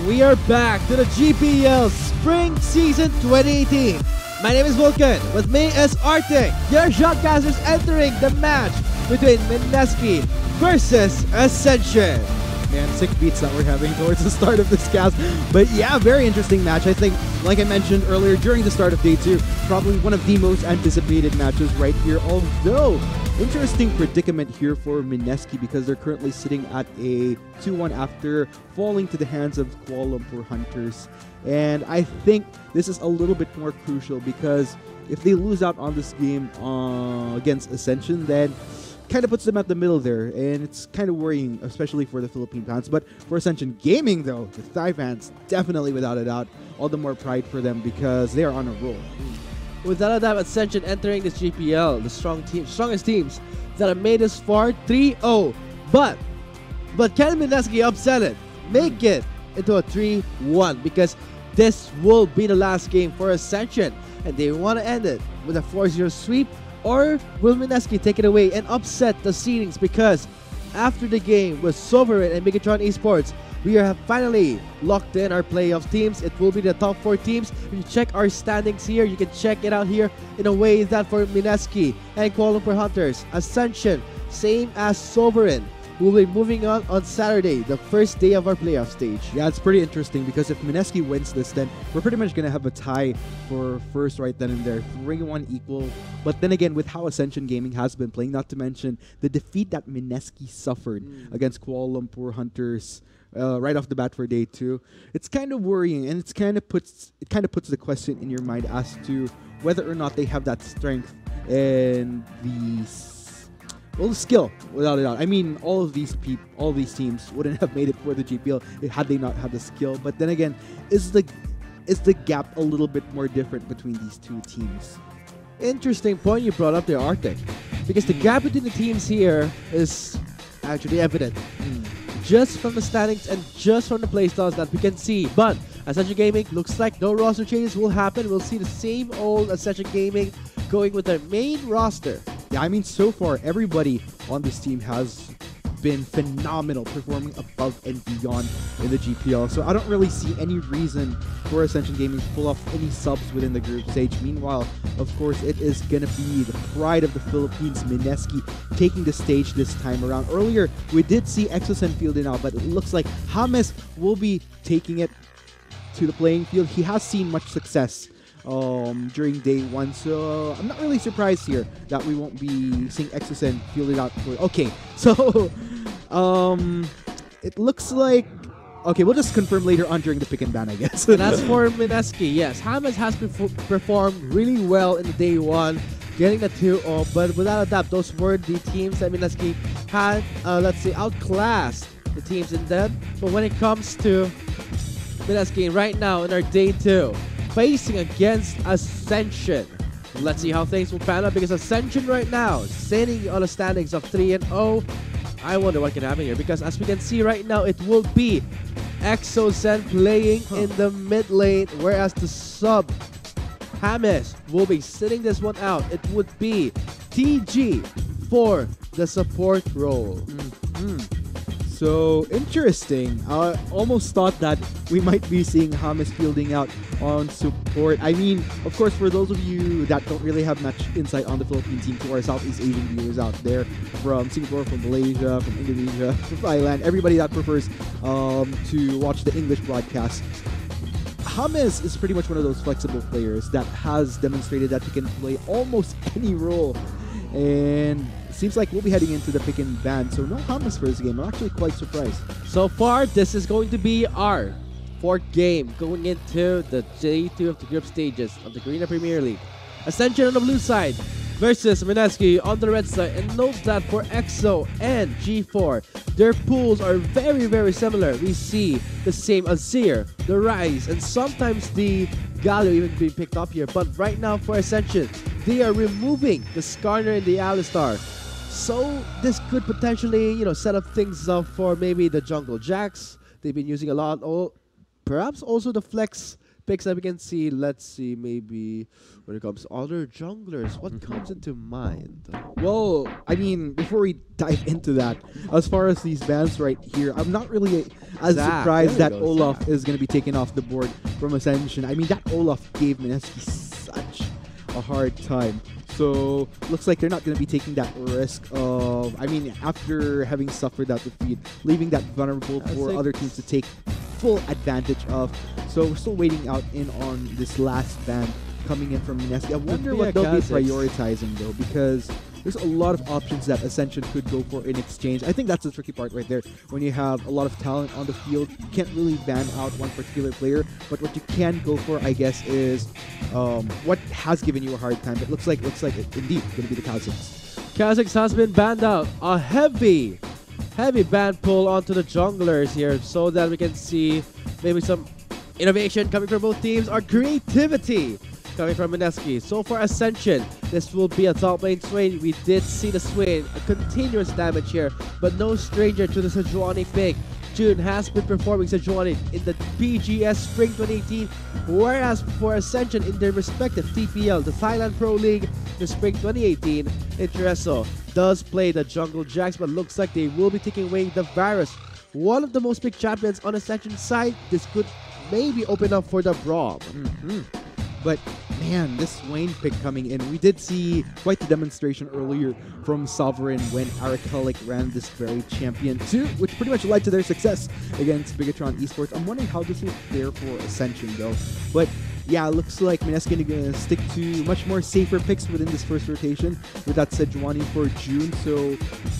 we are back to the GPL Spring Season 2018. My name is Vulcan. With me is Arctic. Your shotcasters entering the match between MSK versus Ascension. Man, sick beats that we're having towards the start of this cast. But yeah, very interesting match. I think, like I mentioned earlier, during the start of day 2, probably one of the most anticipated matches right here. Although, interesting predicament here for MSK because they're currently sitting at a 2-1 after falling to the hands of Kuala Lumpur Hunters. And I think this is a little bit more crucial because if they lose out on this game against Ascension, then kind of puts them at the middle there, and it's kind of worrying, especially for the Philippine fans. But for Ascension Gaming, though, the Thai fans, definitely without a doubt, all the more pride for them because they are on a roll. Without a doubt, Ascension entering this GPL, the strongest teams that have made us far 3-0. But can MSK upset it? Make it into a 3-1 because this will be the last game for Ascension, and they want to end it with a 4-0 sweep. Or will MSK take it away and upset the seedings? Because after the game with Sovereign and Megatron Esports, we have finally locked in our playoff teams. It will be the top 4 teams. If you check our standings here, you can check it out here in a way that for MSK and Kuala Lumpur Hunters, Ascension, same as Sovereign, will be moving on Saturday, the first day of our playoff stage. Yeah, it's pretty interesting because if MSK wins this, then we're pretty much going to have a tie for first right then and there. 3-1 equal. But then again, with how Ascension Gaming has been playing, not to mention the defeat that MSK suffered against Kuala Lumpur Hunters right off the bat for day 2, it's kind of worrying, and it kind of puts the question in your mind as to whether or not they have that strength and the skill, without a doubt. I mean, all of these teams wouldn't have made it for the GPL had they not had the skill. But then again, is the gap a little bit more different between these two teams? Interesting point you brought up there, Arctic. Because the gap between the teams here is actually evident. Just from the standings and just from the playstyles that we can see. But Ascension Gaming looks like no roster changes will happen. We'll see the same old Ascension Gaming going with their main roster. Yeah, I mean, so far, everybody on this team has been phenomenal, performing above and beyond in the GPL. So I don't really see any reason for Ascension Gaming to pull off any subs within the group stage. Meanwhile, of course, it is going to be the pride of the Philippines, MSK, taking the stage this time around. Earlier, we did see Exosen fielded out, but it looks like James will be taking it to the playing field. He has seen much success during day 1, so I'm not really surprised here that we won't be seeing Exosen fielded out for. Okay, so it looks like, okay, we'll just confirm later on during the pick and ban, I guess. And as for MSK, yes, James has performed really well in the day 1, getting the 2-0, but without a doubt, those were the teams that MSK had, let's say, outclassed the teams in depth. But when it comes to MSK right now in our day 2, facing against Ascension. Let's see how things will pan out because Ascension right now sitting on the standings of 3-0. I wonder what can happen here because as we can see right now, it will be Exosen playing in the mid lane, whereas the sub James will be sitting this one out. It would be TG for the support role. So interesting. I almost thought that we might be seeing James fielding out on support. I mean, of course, for those of you that don't really have much insight on the Philippine team, to our Southeast Asian viewers out there, from Singapore, from Malaysia, from Indonesia, from Thailand, everybody that prefers to watch the English broadcast, James is pretty much one of those flexible players that has demonstrated that he can play almost any role. And seems like we'll be heading into the pick and ban, so no James for this game. I'm actually quite surprised. So far, this is going to be our 4th game going into the J2 of the group stages of the Korean Premier League. Ascension on the blue side versus MSK on the red side. And note that for EXO and G4, their pools are very, very similar. We see the same Azir, the Rise, and sometimes the Galio even being picked up here. But right now for Ascension, they are removing the Skarner and the Alistar. So this could potentially, set up things up for maybe the Jungle Jacks. They've been using a lot. Or perhaps also the Flex picks that we can see, let's see, maybe when it comes to other junglers, what comes into mind? Well, I mean, before we dive into that, as far as these bans right here, I'm not really as Zac, surprised there that you go, Olaf Zac. is going to be taken off the board from Ascension. I mean, that Olaf gave MSK such a hard time. So, looks like they're not going to be taking that risk of, I mean, after having suffered that defeat, leaving that vulnerable for other teams to take full advantage of. So, we're still waiting out in on this last ban coming in from MSK. I wonder what they'll be prioritizing, though, because there's a lot of options that Ascension could go for in exchange. I think that's the tricky part right there. When you have a lot of talent on the field, you can't really ban out one particular player. But what you can go for, I guess, is what has given you a hard time. It looks like it indeed going to be the Kazakhs. Kazakhs has been banned out. A heavy ban pull onto the junglers here so that we can see maybe some innovation coming from both teams or creativity coming from MSK. So for Ascension, this will be a top lane swing. We did see the swing, a continuous damage here, but no stranger to the Sejuani pick. June has been performing Sejuani in the BGS Spring 2018, whereas for Ascension in their respective TPL, the Thailand Pro League, the Spring 2018, Intereso does play the Jungle Jacks, but looks like they will be taking away the Varus. One of the most picked champions on Ascension side, this could maybe open up for the Braum. But man, this Swain pick coming in, we did see quite the demonstration earlier from Sovereign when Aracelic ran this very champion too, which pretty much led to their success against Bigatron Esports. I'm wondering how this will fare for Ascension though. But yeah, it looks like MSK is going to stick to much more safer picks within this first rotation with that Sejuani for June. So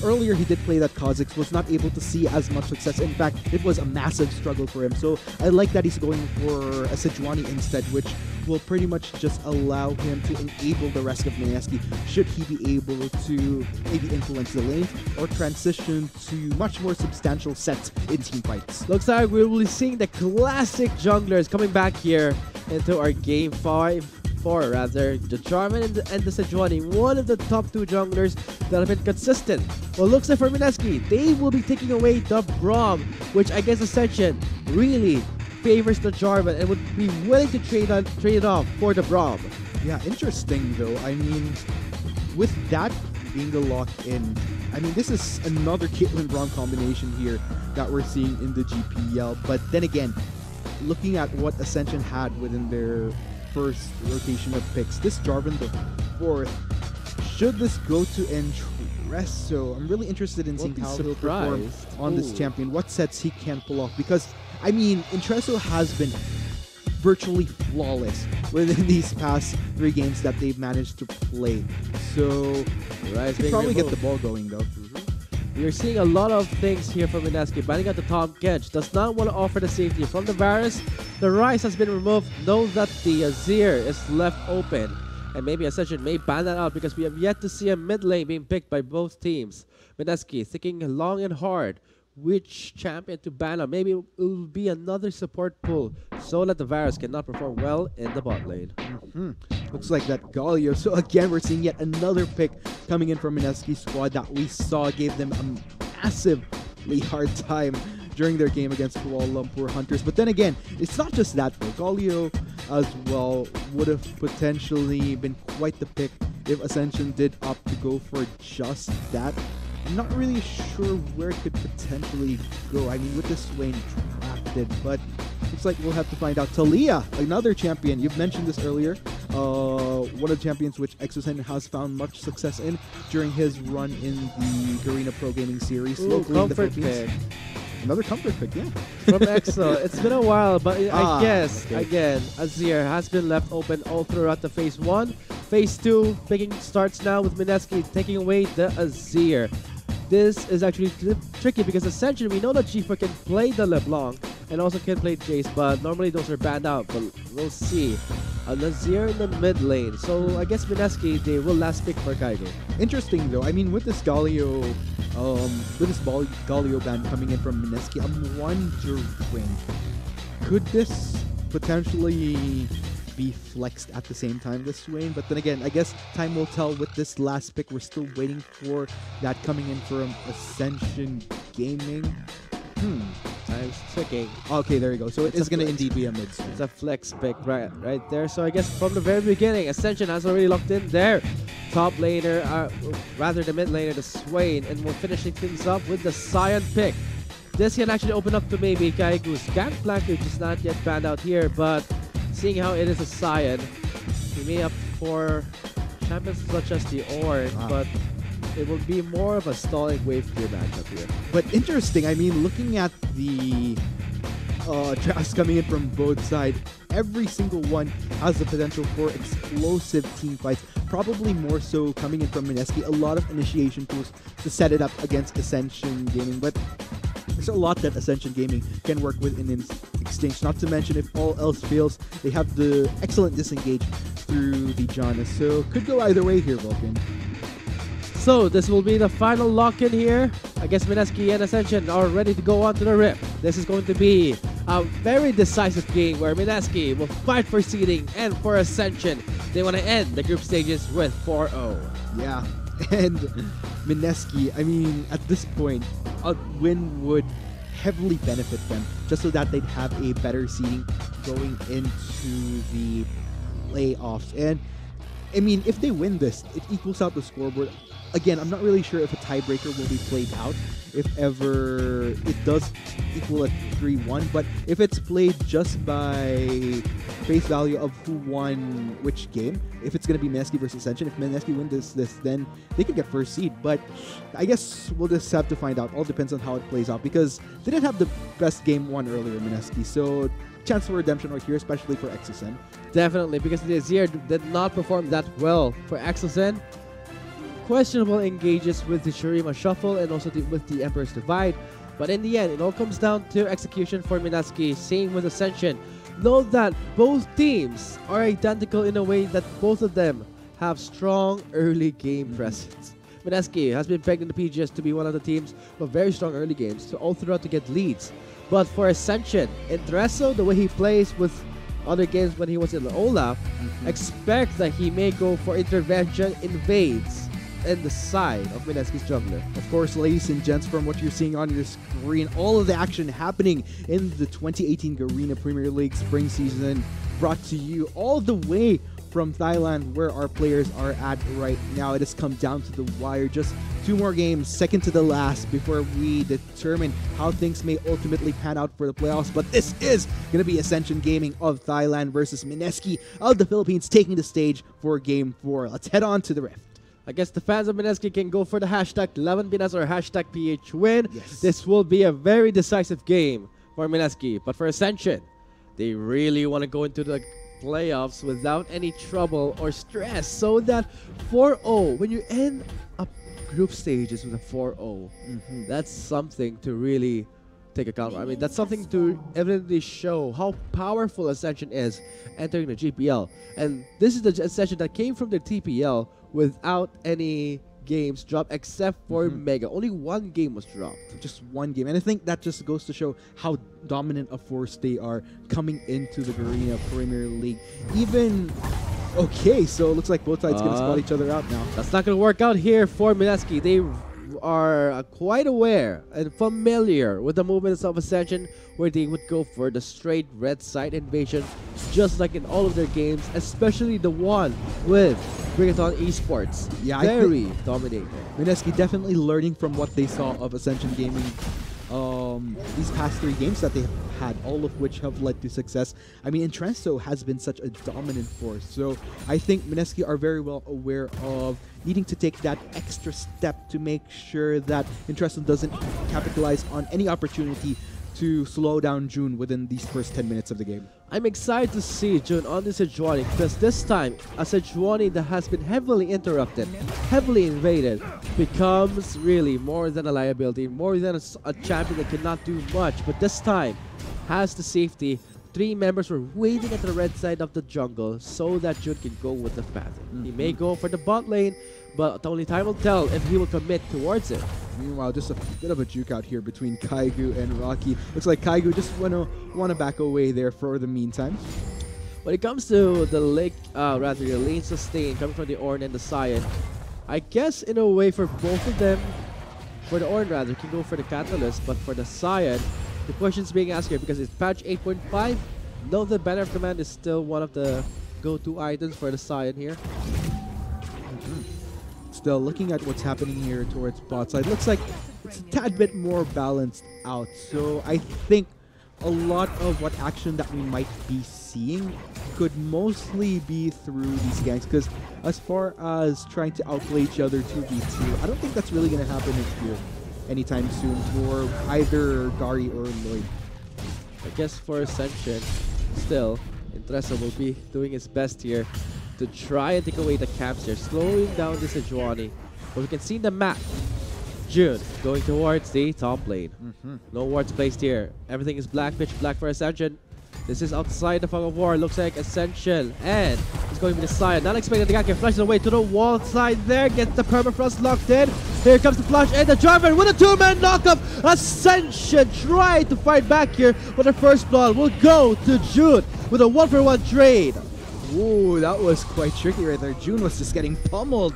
earlier he did play that Kazakhs, was not able to see as much success. In fact, it was a massive struggle for him. So I like that he's going for a Sejuani instead, which will pretty much just allow him to enable the rest of MSK should he be able to maybe influence the lane or transition to much more substantial sets in team fights. Looks like we will be seeing the classic junglers coming back here into our game 4 rather. The Jarvan and the Sejuani, one of the top 2 junglers that have been consistent. Well, looks like for MSK, they will be taking away the Braum, which I guess Ascension really favors the Jarvan and would be willing to trade it off for the Braum. Yeah, interesting though. I mean, with that being the lock-in, I mean, this is another Caitlyn Braum combination here that we're seeing in the GPL. But then again, looking at what Ascension had within their first rotation of picks, this Jarvan the 4th, should this go to Entresso? I'm really interested in seeing how he'll perform on this champion, what sets he can pull off, because I mean, Entresso has been virtually flawless within these past 3 games that they've managed to play. So, he'll probably get the ball going though. We're seeing a lot of things here from MSK. Banning out the Tom Kench. Does not want to offer the safety from the Varus. The Rise has been removed. Knows that the Azir is left open. And maybe Ascension may ban that out because we have yet to see a mid lane being picked by both teams. MSK thinking long and hard which champion to ban out. Maybe it will be another support pull so that the Varus cannot perform well in the bot lane. Looks like that Galio. So again, we're seeing yet another pick coming in from MSK squad that we saw gave them a massively hard time during their game against Kuala Lumpur Hunters. But then again, it's not just that though. Galio as well would have potentially been quite the pick if Ascension did opt to go for just that. I'm not really sure where it could potentially go. I mean, with this Swain drafted, but looks like we'll have to find out. Talia, another champion. You've mentioned this earlier. One of the champions which Exosen has found much success in during his run in the Garena Pro Gaming Series. Ooh, comfort pick. Another comfort pick, yeah. From Exo. It's been a while, but I guess, again, Azir has been left open all throughout the Phase 1. Phase 2, picking starts now with MSK taking away the Azir. This is actually tricky because Ascension, we know that G4 can play the LeBlanc and also can play Jace, but normally those are banned out, but we'll see. A Nazir in the mid lane, so I guess MSK, they will last pick for Kaigo. Interesting though, I mean with this Galio, Galio ban coming in from MSK, I'm wondering, could this potentially be flexed at the same time this Swain? But then again, I guess time will tell with this last pick. We're still waiting for that coming in from Ascension Gaming. Time's ticking. Okay, there you go. So it It's is a going to flex. indeed be a mid. It's a flex pick right there. So I guess from the very beginning, Ascension has already locked in there. Top laner, rather the mid laner, the Swain, and we're finishing things up with the Scion pick. This can actually open up to maybe Kaigu's Gangplank, which is not yet banned out here, but seeing how it is a Scion, he may opt for champions such as the Ornn, but it will be more of a stalling wave clear matchup here. But interesting, I mean, looking at the drafts coming in from both sides, every single one has the potential for explosive team fights. Probably more so coming in from MSK. A lot of initiation tools to set it up against Ascension Gaming, but there's a lot that Ascension Gaming can work with in exchange. Not to mention, if all else fails, they have the excellent disengage through the Janus. So could go either way here, Vulcan. So this will be the final lock-in here. I guess Mineski and Ascension are ready to go on to the rip. This is going to be a very decisive game where Mineski will fight for seeding, and for Ascension, they want to end the group stages with 4-0. Yeah, and Mineski, I mean, at this point, a win would heavily benefit them just so that they'd have a better seeding going into the playoffs. And I mean, if they win this, it equals out the scoreboard. Again, I'm not really sure if a tiebreaker will be played out, if ever it does equal a 3-1, but if it's played just by face value of who won which game, if it's going to be Mineski versus Ascension, if Mineski wins this, then they can get first seed. But I guess we'll just have to find out. All depends on how it plays out, because they didn't have the best game one earlier, Mineski, so chance for redemption right here, especially for XSN. Definitely, because this year did not perform that well for XSN. Questionable engages with the Shurima Shuffle and also with the Emperor's Divide. But in the end, it all comes down to execution for Mineski. Same with Ascension. Note that both teams are identical in a way that both of them have strong early game presence. Mineski has been pegged in the PGS to be one of the teams with very strong early games, to all throughout to get leads. But for Ascension, in Dresso, the way he plays with other games when he was in the Olaf, expect that he may go for intervention, invades, and the side of Mineski's jungler. Of course, ladies and gents, from what you're seeing on your screen, all of the action happening in the 2018 Garena Premier League spring season, brought to you all the way from Thailand, where our players are at right now. It has come down to the wire. Just 2 more games, second to the last, before we determine how things may ultimately pan out for the playoffs. But this is going to be Ascension Gaming of Thailand versus Mineski of the Philippines, taking the stage for Game 4. Let's head on to the Rift. I guess the fans of Mineski can go for the hashtag #11pinas or hashtag PHWin. Yes. This will be a very decisive game for Mineski. But for Ascension, they really want to go into the playoffs without any trouble or stress, so that 4-0, when you end up group stages with a 4-0, that's something to really take account of. I mean, that's something to evidently show how powerful Ascension is entering the GPL. And this is the Ascension that came from the TPL without any games dropped except for Mega. Only 1 game was dropped. Just 1 game. And I think that just goes to show how dominant a force they are coming into the Garena Premier League. Even... Okay, so it looks like both sides going to spot each other out now. That's not going to work out here for Mineski. They are quite aware and familiar with the movements of Ascension, where they would go for the straight red side invasion, just like in all of their games, especially the one with Bring It On Esports. Yeah, very dominating. Mineski definitely learning from what they saw of Ascension Gaming these past 3 games that they've had, all of which have led to success. I mean, Entresto has been such a dominant force, so I think Mineski are very well aware of needing to take that extra step to make sure that Entresto doesn't capitalize on any opportunity to slow down June within these first 10 minutes of the game. I'm excited to see June on the Sejuani, because this time a Sejuani that has been heavily interrupted, heavily invaded, becomes really more than a liability, more than a champion that cannot do much. But this time has the safety. 3 members were waiting at the red side of the jungle so that June can go with the Phantom. He may go for the bot lane, but only time will tell if he will commit towards it. Meanwhile, just a bit of a juke out here between Kaigu and Rocky. Looks like Kaigu just wanna back away there for the meantime. When it comes to the the lane sustain coming from the Ornn and the Scion, I guess in a way for both of them, For the Orn rather, can go for the Catalyst, but for the Scion, the question's being asked here because it's patch 8.5. No, the Banner of Command is still one of the go-to items for the Scion here. Still, looking at what's happening here towards bot side, looks like it's a tad bit more balanced out. So I think a lot of what action that we might be seeing could mostly be through these ganks, because as far as trying to outplay each other 2v2, I don't think that's really going to happen here anytime soon for either Gary or Lloyd. I guess for Ascension, still, Interessa will be doing his best here to try and take away the camps here, slowing down this Sejuani. But we can see the map. June going towards the top lane. No wards placed here. Everything is black, pitch black for Ascension. This is outside the fog of war. Looks like Ascension. And it's going to be the Scion. Not expecting the guy can flash away to the wall side there. Gets the permafrost locked in. Here comes the flash and the Jarvan with a two-man knockup. Ascension trying to fight back here. But the first blood will go to June with a 1-for-1 trade. Ooh, that was quite tricky right there. June was just getting pummeled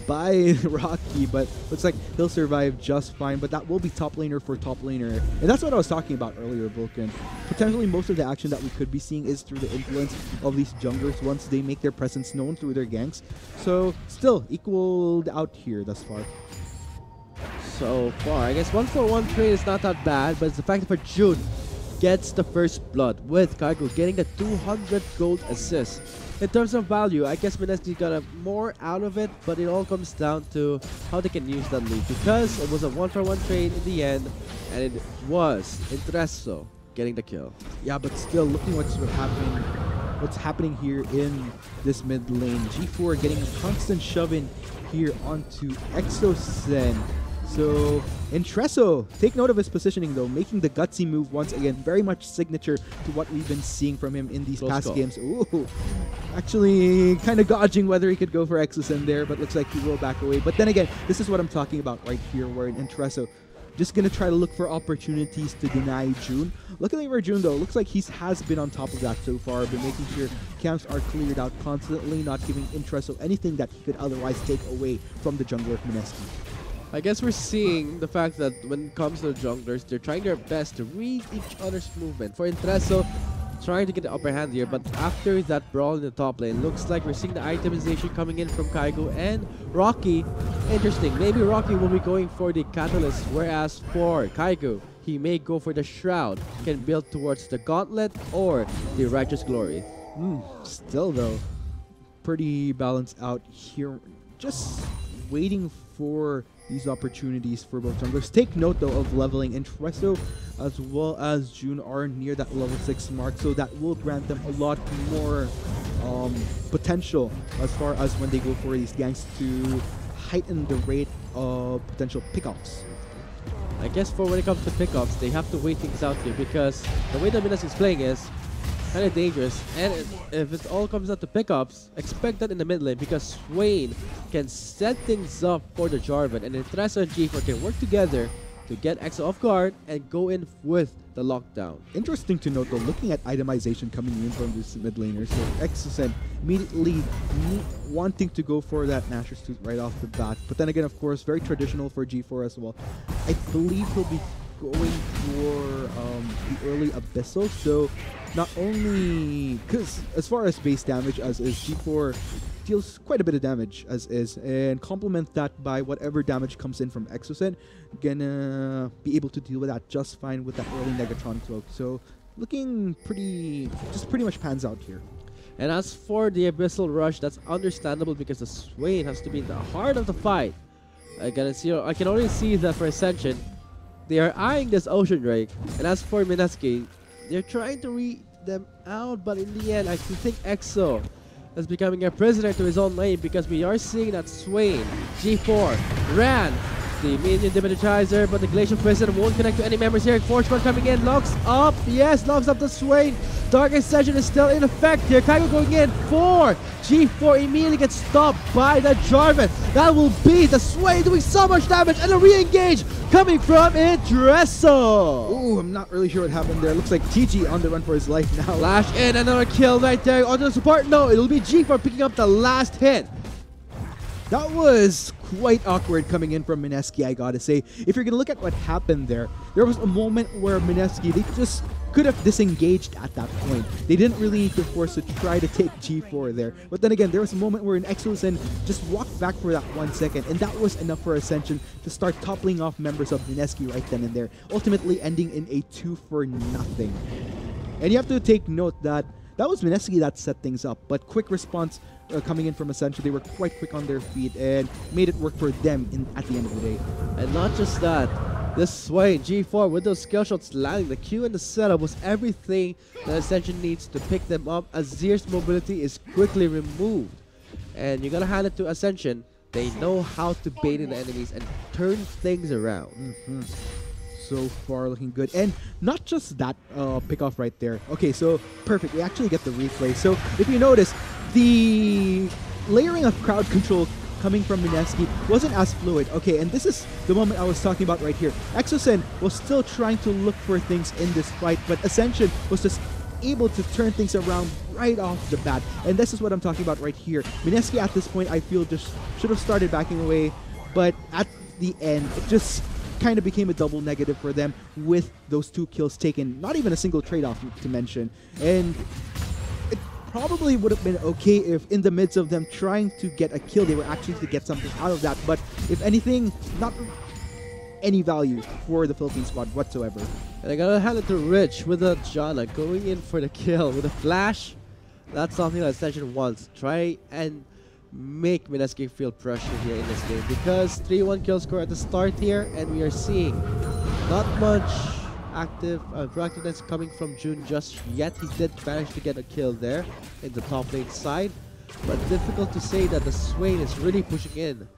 by Rocky, but looks like he'll survive just fine. But that will be top laner for top laner. And that's what I was talking about earlier, Vulcan. Potentially most of the action that we could be seeing is through the influence of these junglers once they make their presence known through their ganks. So still equaled out here thus far. So far, I guess 1-for-1 trade is not that bad, but it's the fact that for June gets the first blood with Kaigo getting the 200 gold assist. In terms of value, I guess MSK got more out of it, but it all comes down to how they can use that lead, because it was a 1-for-1 trade in the end, and it was Interesso getting the kill. Yeah, but still, looking what's happening here in this mid lane. G4 getting a constant shove in here onto Exocen. So, Interesso, take note of his positioning though, making the gutsy move once again, very much signature to what we've been seeing from him in these past games. Ooh, actually kind of gauging whether he could go for Exocen there, but looks like he will back away. But then again, this is what I'm talking about right here, where in Interesso, just gonna try to look for opportunities to deny June. Luckily for June though, looks like he has been on top of that so far, been making sure camps are cleared out constantly, not giving Interesso anything that he could otherwise take away from the jungler of MSK. I guess we're seeing the fact that when it comes to the junglers, they're trying their best to read each other's movement. For Interesso, trying to get the upper hand here, but after that brawl in the top lane, looks like we're seeing the itemization coming in from Kaigo and Rocky. Interesting, maybe Rocky will be going for the Catalyst, whereas for Kaigo, he may go for the Shroud, can build towards the Gauntlet or the Righteous Glory. Still though, pretty balanced out here. Just waiting for these opportunities for both junglers. Take note though of leveling. Interesso as well as June are near that level 6 mark, so that will grant them a lot more potential as far as when they go for these ganks to heighten the rate of potential pickoffs. I guess for when it comes to pickups, they have to wait things out here, because the way that MSK is playing is kind of dangerous, and if it all comes out to pickups, expect that in the mid lane, because Swain can set things up for the Jarvan, and Interesso and G4 can work together to get Exo off guard and go in with the lockdown. Interesting to note though, looking at itemization coming in from this mid laner, so Exocen immediately wanting to go for that Nashor's Tooth right off the bat, but then again, of course, very traditional for G4 as well. I believe he'll be going for the early Abyssal, so not only, because as far as base damage as is, G4 deals quite a bit of damage as is, and complement that by whatever damage comes in from Exocen, gonna be able to deal with that just fine with that early Negatron cloak. So looking pretty much pans out here. And as for the Abyssal Rush, that's understandable because the Swain has to be in the heart of the fight. I can only see that for Ascension, they are eyeing this Ocean Drake, and as for MSK, they're trying to read them out, but in the end, I think Exo is becoming a prisoner to his own lane, because we are seeing that Swain, G4, ran the minion demonetizer, but the Glacial Prison won't connect to any members here. Fortune coming in, locks up, yes, locks up the Swain. Dark Ascension is still in effect here. Kaigo going in for G4, immediately gets stopped by the Jarvan. That will be the Swain doing so much damage, and a re-engage coming from Interesso. Ooh, I'm not really sure what happened there. Looks like TG on the run for his life now. Flash in, another kill right there onto the support. No, it'll be G4 picking up the last hit. That was quite awkward coming in from Mineski, I gotta say. If you're gonna look at what happened there was a moment where Mineski, they just could have disengaged at that point. They didn't really need to force to try to take G4 there. But then again, there was a moment where an Exosen just walked back for that 1 second, and that was enough for Ascension to start toppling off members of Mineski right then and there, ultimately ending in a 2-0. And you have to take note that that was Mineski that set things up, but quick response coming in from Ascension. They were quite quick on their feet and made it work for them at the end of the day. And not just that, this Swain G4 with those skill shots landing, the Q and the setup was everything that Ascension needs to pick them up. Azir's mobility is quickly removed. And you gotta hand it to Ascension. They know how to bait in the enemies and turn things around. So far looking good. And not just that pick-off right there. Okay, so perfect. We actually get the replay. So if you notice, the layering of crowd control coming from Mineski wasn't as fluid. Okay, and this is the moment I was talking about right here. Exosen was still trying to look for things in this fight, but Ascension was just able to turn things around right off the bat. And this is what I'm talking about right here. Mineski at this point, I feel, just should have started backing away, but at the end, it just kind of became a double negative for them with those 2 kills taken. Not even a single trade-off to mention. And it probably would have been okay if in the midst of them trying to get a kill, they were actually to get something out of that. But if anything, not any value for the Philippine squad whatsoever. And I gotta hand it to Rich with a Jana going in for the kill with a flash. That's something that Ascension wants. Try and make Mineski feel pressure here in this game, because 3-1 kill score at the start here, and we are seeing not much proactiveness coming from June just yet. He did manage to get a kill there in the top lane side, but difficult to say that the Swain is really pushing in.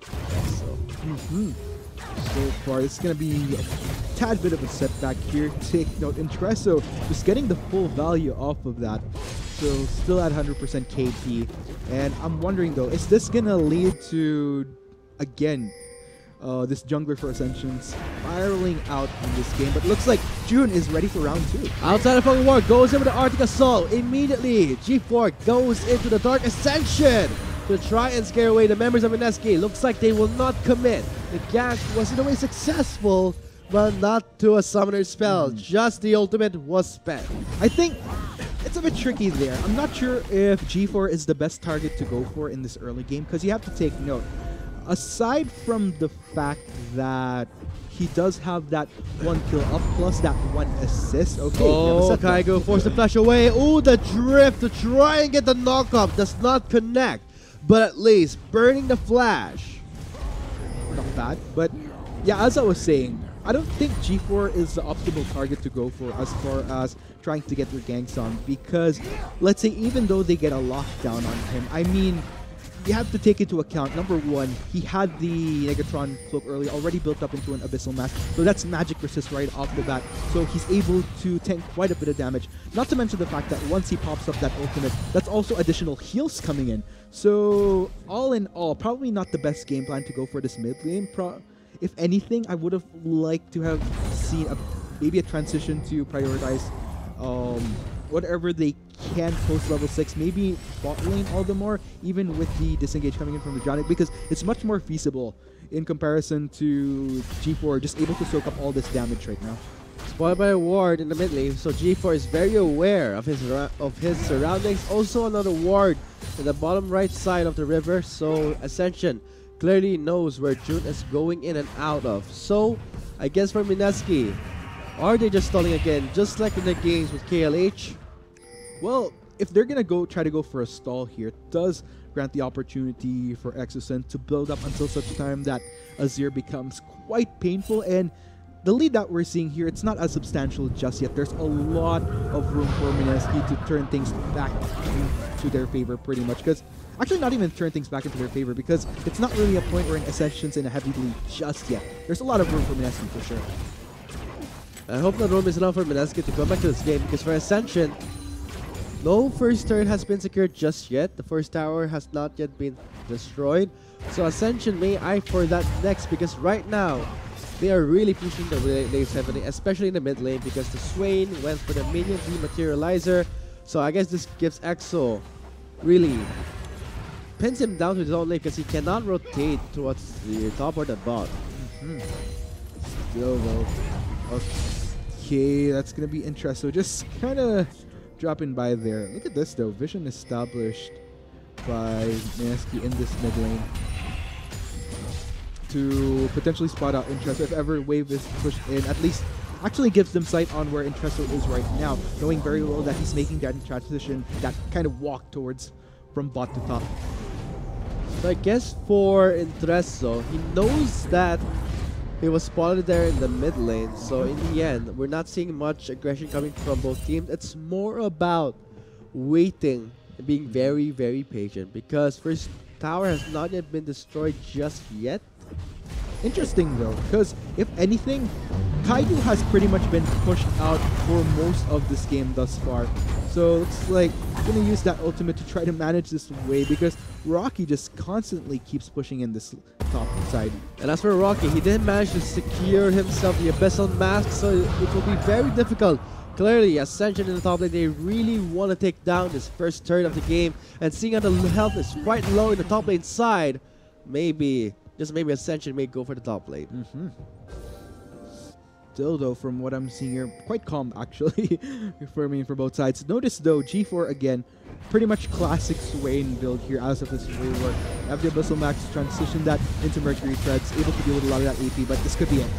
So far, it's going to be a tad bit of a setback here. Take note, Intresso just getting the full value off of that. So still at 100% KP. And I'm wondering though, is this going to lead to, again, this jungler for Ascension spiraling out in this game? But looks like June is ready for round 2. Outside of Fucking War goes in with the Arctic Assault. Immediately, G4 goes into the Dark Ascension to try and scare away the members of Mineski. Looks like they will not commit. The gank was in a way successful, but not to a summoner spell. Just the ultimate was spent. I think it's a bit tricky there. I'm not sure if G4 is the best target to go for in this early game, because you have to take note. Aside from the fact that he does have that 1 kill up plus that 1 assist. Okay. Oh, Kaigo forced the flash away. Oh, the drift to try and get the knockup does not connect. But at least burning the flash. Not bad. But yeah, as I was saying, I don't think G4 is the optimal target to go for as far as trying to get their ganks on, because let's say even though they get a lockdown on him, I mean, you have to take into account, number one, he had the Negatron cloak early, already built up into an Abyssal Mask, so that's magic resist right off the bat, so he's able to tank quite a bit of damage. Not to mention the fact that once he pops up that ultimate, that's also additional heals coming in. So all in all, probably not the best game plan to go for this mid lane. If anything, I would have liked to have seen maybe a transition to prioritize whatever they can post level 6, maybe bot lane all the more, even with the disengage coming in from the Jonic, because it's much more feasible in comparison to G4 just able to soak up all this damage right now. Spoiled by a ward in the mid lane, so G4 is very aware of his surroundings. Also another ward in the bottom right side of the river, so Ascension clearly knows where June is going in and out of. So I guess for Mineski, are they just stalling again, just like in the games with KLH? Well, if they're gonna try to go for a stall here, it does grant the opportunity for Exosen to build up until such time that Azir becomes quite painful, and the lead that we're seeing here, it's not as substantial just yet. There's a lot of room for Mineski to turn things back into their favor pretty much, because actually not even turn things back into their favor, because it's not really a point where Ascension's in a heavy lead just yet. There's a lot of room for Mineski for sure. I hope the room is enough for Mineski to come back to this game, because for Ascension, no first turn has been secured just yet. The first tower has not yet been destroyed. So Ascension may eye for that next, because right now, they are really pushing the lanes heavily, especially in the mid lane, because the Swain went for the minion dematerializer. So I guess this gives EXO really pins him down to his own lane because he cannot rotate towards the top or the bot. Still though. Okay, that's gonna be interesting. So just kind of dropping by there. Look at this though. Vision established by MSK in this mid lane to potentially spot out Intresso if ever wave is pushed in. At least actually gives them sight on where Intresso is right now, knowing very well that he's making that transition, that kind of walk towards from bot to top. So I guess for Intresso, he knows that he was spotted there in the mid lane. So in the end, we're not seeing much aggression coming from both teams. It's more about waiting and being very, very patient because first tower has not yet been destroyed just yet. Interesting though, because if anything, Kaido has pretty much been pushed out for most of this game thus far. So it's like gonna use that ultimate to try to manage this way because Rocky just constantly keeps pushing in this top side. And as for Rocky, he didn't manage to secure himself the Abyssal Mask, so it will be very difficult. Clearly, Ascension in the top lane, they really want to take down this first turn of the game. And seeing how the health is quite low in the top lane side, maybe, just maybe Ascension may go for the top lane. Still though, from what I'm seeing here, quite calm actually for both sides. Notice though, G4 again, pretty much classic Swain build here as of this rework. Have the Abyssal Max transition that into Mercury Threads, able to deal with a lot of that AP, but this could be it.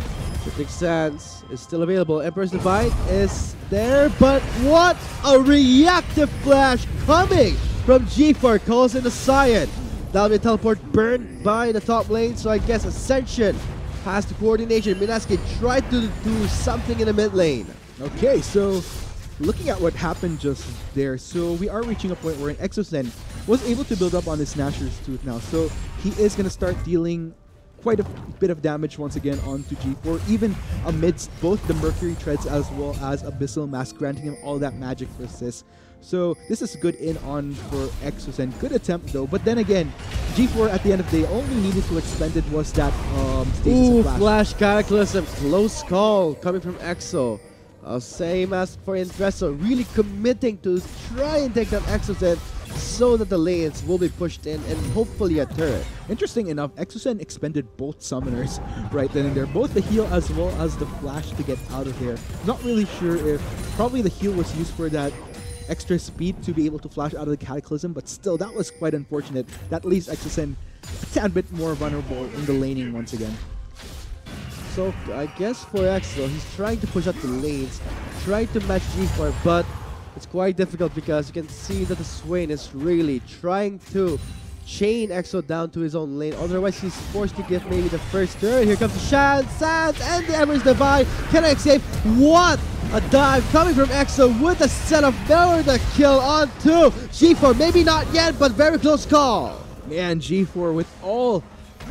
Shifting Sands is still available. Emperor's Divide is there, but what a reactive flash coming from G4, calls in the Scion. That'll be a teleport burned by the top lane, so I guess Ascension has the coordination. Minaski tried to do something in the mid lane. Okay, so looking at what happened just there, so we are reaching a point where an Exosen was able to build up on his Snatcher's Tooth now, so he is going to start dealing quite a bit of damage once again onto G4, even amidst both the Mercury Treads as well as Abyssal Mask, granting him all that magic resist. So this is good in on for Exosen. Good attempt though, but then again, G4 at the end of the day only needed to expend it was that status of flash Cataclysm, close call coming from Exo. Same as for Intresso, really committing to try and take down Exosen so that the lanes will be pushed in and hopefully a turret. Interesting enough, Exosen expended both summoners right then and there, both the heal as well as the flash to get out of there. Not really sure if probably the heal was used for that extra speed to be able to flash out of the Cataclysm, but still that was quite unfortunate. That leaves Exosen a tad bit more vulnerable in the laning once again. So I guess for Exo, he's trying to push up the lanes, trying to match G4, but it's quite difficult because you can see that the Swain is really trying to chain Exo down to his own lane. Otherwise, he's forced to get maybe the first turn. Here comes the Sands and the Emperor's Divide. Can I save? What a dive coming from Exo with a set of Valor the kill onto G4. Maybe not yet, but very close call. Man, G4 with all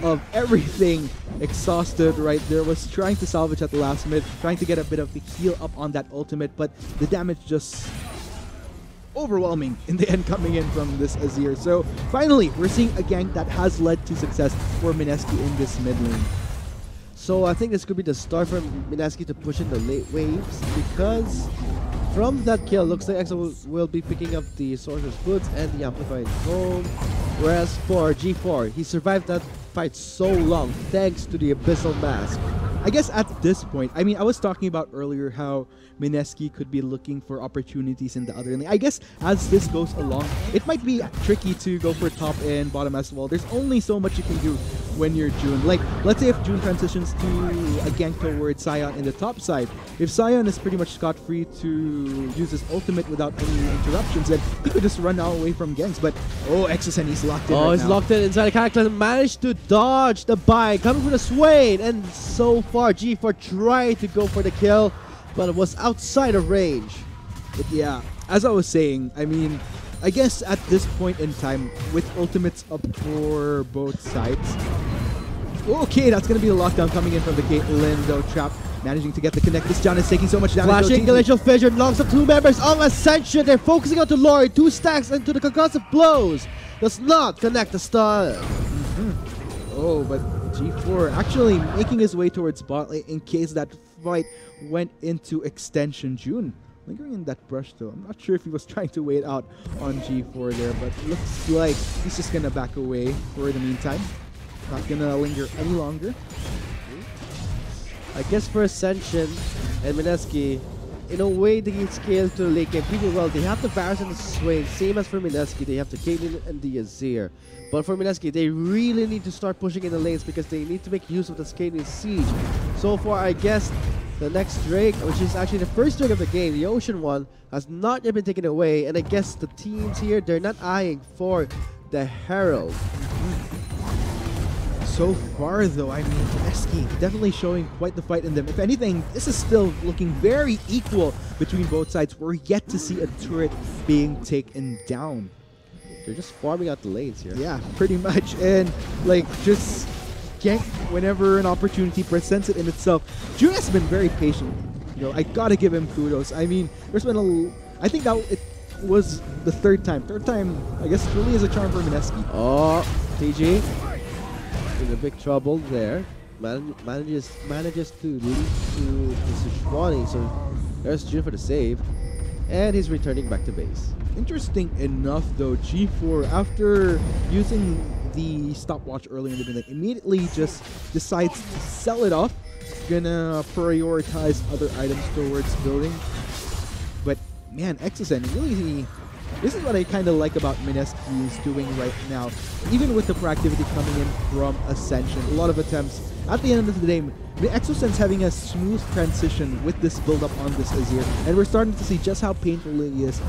of everything exhausted right there, was trying to salvage at the last minute, trying to get a bit of the heal up on that ultimate, but the damage just overwhelming in the end coming in from this Azir. So finally, we're seeing a gank that has led to success for Minaski in this mid lane. So I think this could be the start for Minaski to push in the late waves, because from that kill, looks like Exo will be picking up the Sorcerer's Boots and the Amplified Home. Whereas for G4, he survived that fight so long thanks to the Abyssal Mask. I guess at this point, I mean, I was talking about earlier how Minaski could be looking for opportunities in the other lane. I guess as this goes along, it might be tricky to go for top and bottom as well. There's only so much you can do when you're June. Like, let's say if June transitions to a gank towards Sion in the top side, if Sion is pretty much scot-free to use his ultimate without any interruptions, then he could just run away from ganks. But, oh, Exosen, he's locked in right he's now. locked in inside the Cataclysm, managed to dodge the buy coming from the Swain, and so far G4 tried to go for the kill, but it was outside of range. But yeah, as I was saying, I mean, I guess at this point in time, with ultimates up for both sides, okay, that's going to be the lockdown coming in from the Caitlyn, though. Trap managing to get the connect. This John is taking so much damage. Flashing Glacial Fissure knocks up two members of Ascension. They're focusing on to Lori. 2 stacks into the concussive blows. Does not connect the stun. Oh, but G4 actually making his way towards bot lane in case that fight went into extension. June Lingering in that brush though. I'm not sure if he was trying to wait out on G4 there, but looks like he's just gonna back away for the meantime. Not gonna linger any longer. I guess for Ascension and Mineski, in a way they can scale to the late game pretty well. They have the Varus and the Swain, same as for Mineski. They have the Caitlyn and the Azir. But for Mineski, they really need to start pushing in the lanes because they need to make use of the Caitlyn Siege. So far, I guess the next Drake, which is actually the first Drake of the game, the Ocean one, has not yet been taken away. And I guess the teams here, they're not eyeing for the Herald. So far though, I mean, Eski definitely showing quite the fight in them. If anything, this is still looking very equal between both sides. We're yet to see a turret being taken down. They're just farming out the lanes here. Yeah, pretty much. And like just gank whenever an opportunity presents it in itself. June has been very patient. You know, I gotta give him kudos. I mean, there's been I think that it was the third time. Third time, I guess, truly is a charm for Mineski. Oh, TG in a big trouble there. Manages to lead to Sejuani, so there's June for the save. And he's returning back to base. Interesting enough though, G4, after using the stopwatch earlier in the minute, immediately just decides to sell it off. Gonna prioritize other items towards building. But man, Exosen really, this is what I kind of like about Mineski is doing right now. Even with the proactivity coming in from Ascension, a lot of attempts. At the end of the day, Exosen's having a smooth transition with this build-up on this Azir, and we're starting to see just how painful it is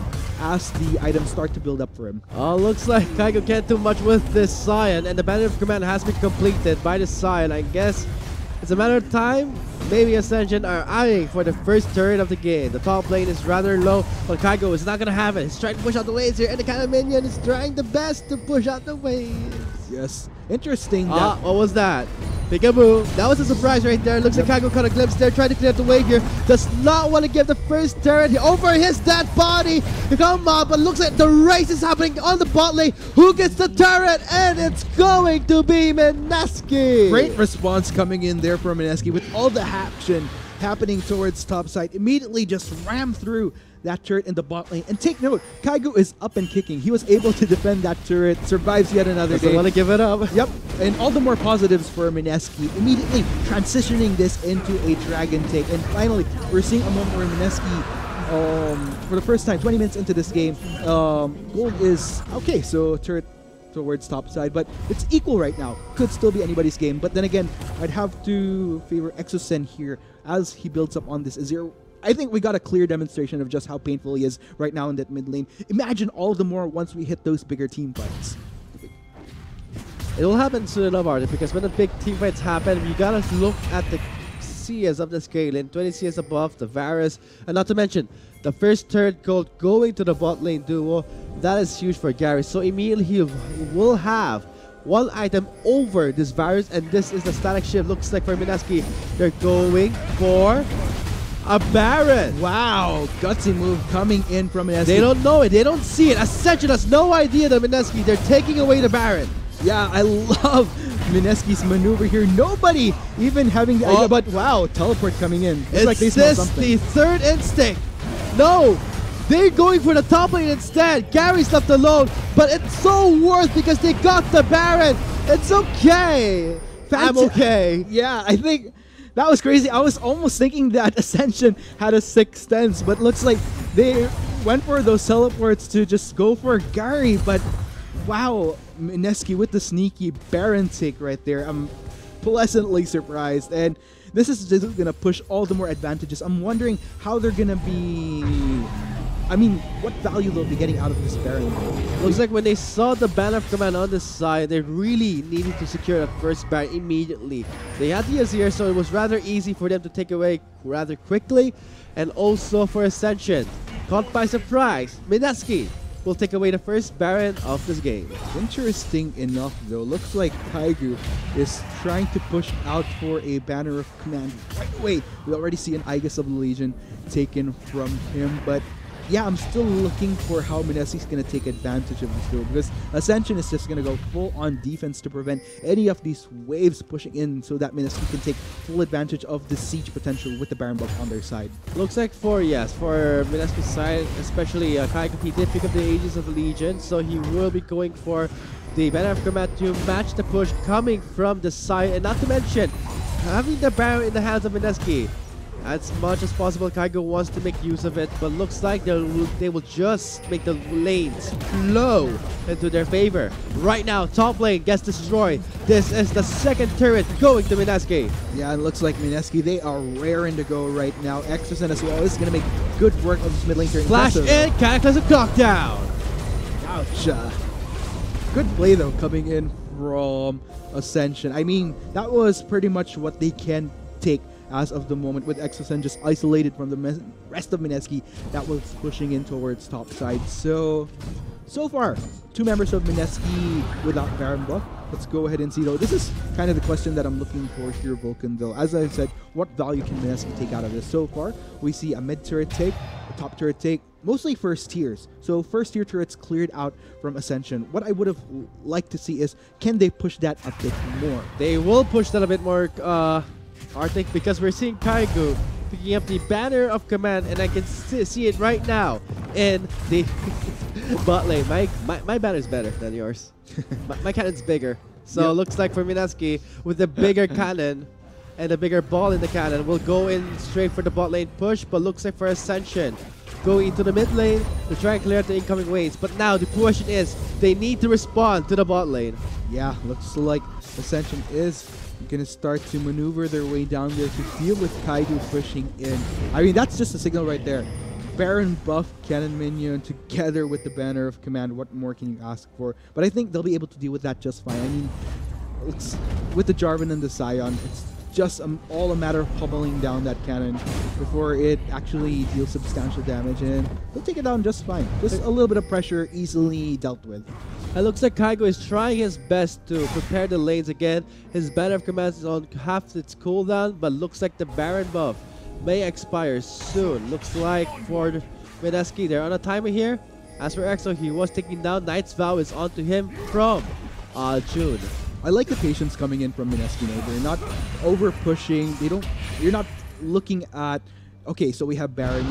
as the items start to build up for him. Looks like Kaigo can't do much with this Scion, and the banner of command has been completed by the Scion. I guess it's a matter of time. Maybe Ascension are eyeing for the first turret of the game. The top lane is rather low, but Kaigo is not gonna have it. He's trying to push out the waves here, and the kind of minion is trying the best to push out the waves. Yes, interesting. What was that? Peekaboo. That was a surprise right there. Looks like Kaigo caught a glimpse there, trying to clear the wave here. Does not want to give the first turret over his dead body. Come on, but looks like the race is happening on the bot lane. Who gets the turret? And it's going to be Mineski. Great response coming in there from Mineski with all the action happening towards top side. Immediately just ram through that turret in the bot lane. And take note, Kaigo is up and kicking. He was able to defend that turret, survives yet another day. Doesn't want to give it up. Yep, and all the more positives for Mineski. Immediately transitioning this into a dragon take. And finally, we're seeing a moment where Mineski, for the first time, 20 minutes into this game, gold is, okay, so turret towards top side, but it's equal right now. Could still be anybody's game. But then again, I'd have to favor Exosen here as he builds up on this Azir. I think we got a clear demonstration of just how painful he is right now in that mid lane. Imagine all the more once we hit those bigger team fights. It will happen soon enough, Artie, because when the big team fights happen, you gotta look at the CS of the scale in 20 CS above, the Varus, and not to mention the first turret gold going to the bot lane duo. That is huge for Gary. So immediately he will have one item over this Varus, and this is the static shift. Looks like for Mineski, they're going for a Baron. Wow, gutsy move coming in from Mineski. They don't know it. They don't see it. Ascension has no idea that Mineski, they're taking away the Baron. Yeah, I love Mineski's maneuver here. Nobody even having the idea, but wow, teleport coming in. It's like they smell something. The third instinct. No, they're going for the top lane instead. Gary's left alone, but it's so worth because they got the Baron. It's okay. I'm okay. Yeah, I think that was crazy. I was almost thinking that Ascension had a 6th, but looks like they went for those teleports to just go for Gary. But wow, Mineski with the sneaky Baron take right there. I'm pleasantly surprised. And this is just going to push all the more advantages. I'm wondering how they're going to be... I mean, what value they'll be getting out of this Baron. Looks like when they saw the banner of command on the side, they really needed to secure that first Baron immediately. They had the Azir, so it was rather easy for them to take away rather quickly. And also for Ascension, caught by surprise, Mineski will take away the first Baron of this game. Interesting enough though, looks like Kaigo is trying to push out for a banner of command right away. We already see an Aegis of the Legion taken from him, but yeah, I'm still looking for how Mineski's going to take advantage of this duel, because Ascension is just going to go full on defense to prevent any of these waves pushing in, so that Mineski can take full advantage of the siege potential with the Baron buff on their side. Looks like for Mineski's side, especially Kaigo, he did pick up the Aegis of the Legion, so he will be going for the Banner of Command to match the push coming from the side, and not to mention having the Baron in the hands of Mineski. As much as possible, Kaigo wants to make use of it, but looks like they will just make the lanes flow into their favor. Right now, top lane gets destroyed. This is the second turret going to Mineski. Yeah, it looks like Mineski, they are raring to go right now. Exocen as well is going to make good work of this mid lane turret. Flash in, Cataclysm knockdown. Ouch. Good play though, coming in from Ascension. I mean, that was pretty much what they can take as of the moment, with Exocen just isolated from the rest of Mineski that was pushing in towards top side. So far, 2 members of Mineski without Baron buff. Let's go ahead and see though. This is kind of the question that I'm looking for here, Vulcan, though. As I said, what value can Mineski take out of this? So far, we see a mid turret take, a top turret take, mostly first tiers. So first tier turrets cleared out from Ascension. What I would have liked to see is, can they push that a bit more? They will push that a bit more, Arctic, because we're seeing Kaigo picking up the Banner of Command, and I can see it right now in the bot lane. My banner is better than yours. my cannon's bigger. So Yep. looks like for Mineski, with the bigger cannon and the bigger ball in the cannon, will go in straight for the bot lane push, but looks like for Ascension, going into the mid lane to try and clear out the incoming waves. But now the question is, they need to respond to the bot lane. Yeah, looks like Ascension is going to start to maneuver their way down there to deal with Kaido pushing in. I mean, that's just a signal right there. Baron buff, cannon minion, together with the Banner of Command. What more can you ask for? But I think they'll be able to deal with that just fine. I mean, it's, with the Jarvan and the Scion, it's just all a matter of pummeling down that cannon before it actually deals substantial damage, and they'll take it down just fine. Just a little bit of pressure, easily dealt with. It looks like Kaigo is trying his best to prepare the lanes again. His Banner of Command is on half its cooldown, but looks like the Baron buff may expire soon. Looks like for Mineski, they're on a timer here. As for EXO, he was taking down. Knight's Vow is onto him from June. I like the patience coming in from Mineski. They're not over pushing. You're not looking at, okay, so we have Baron,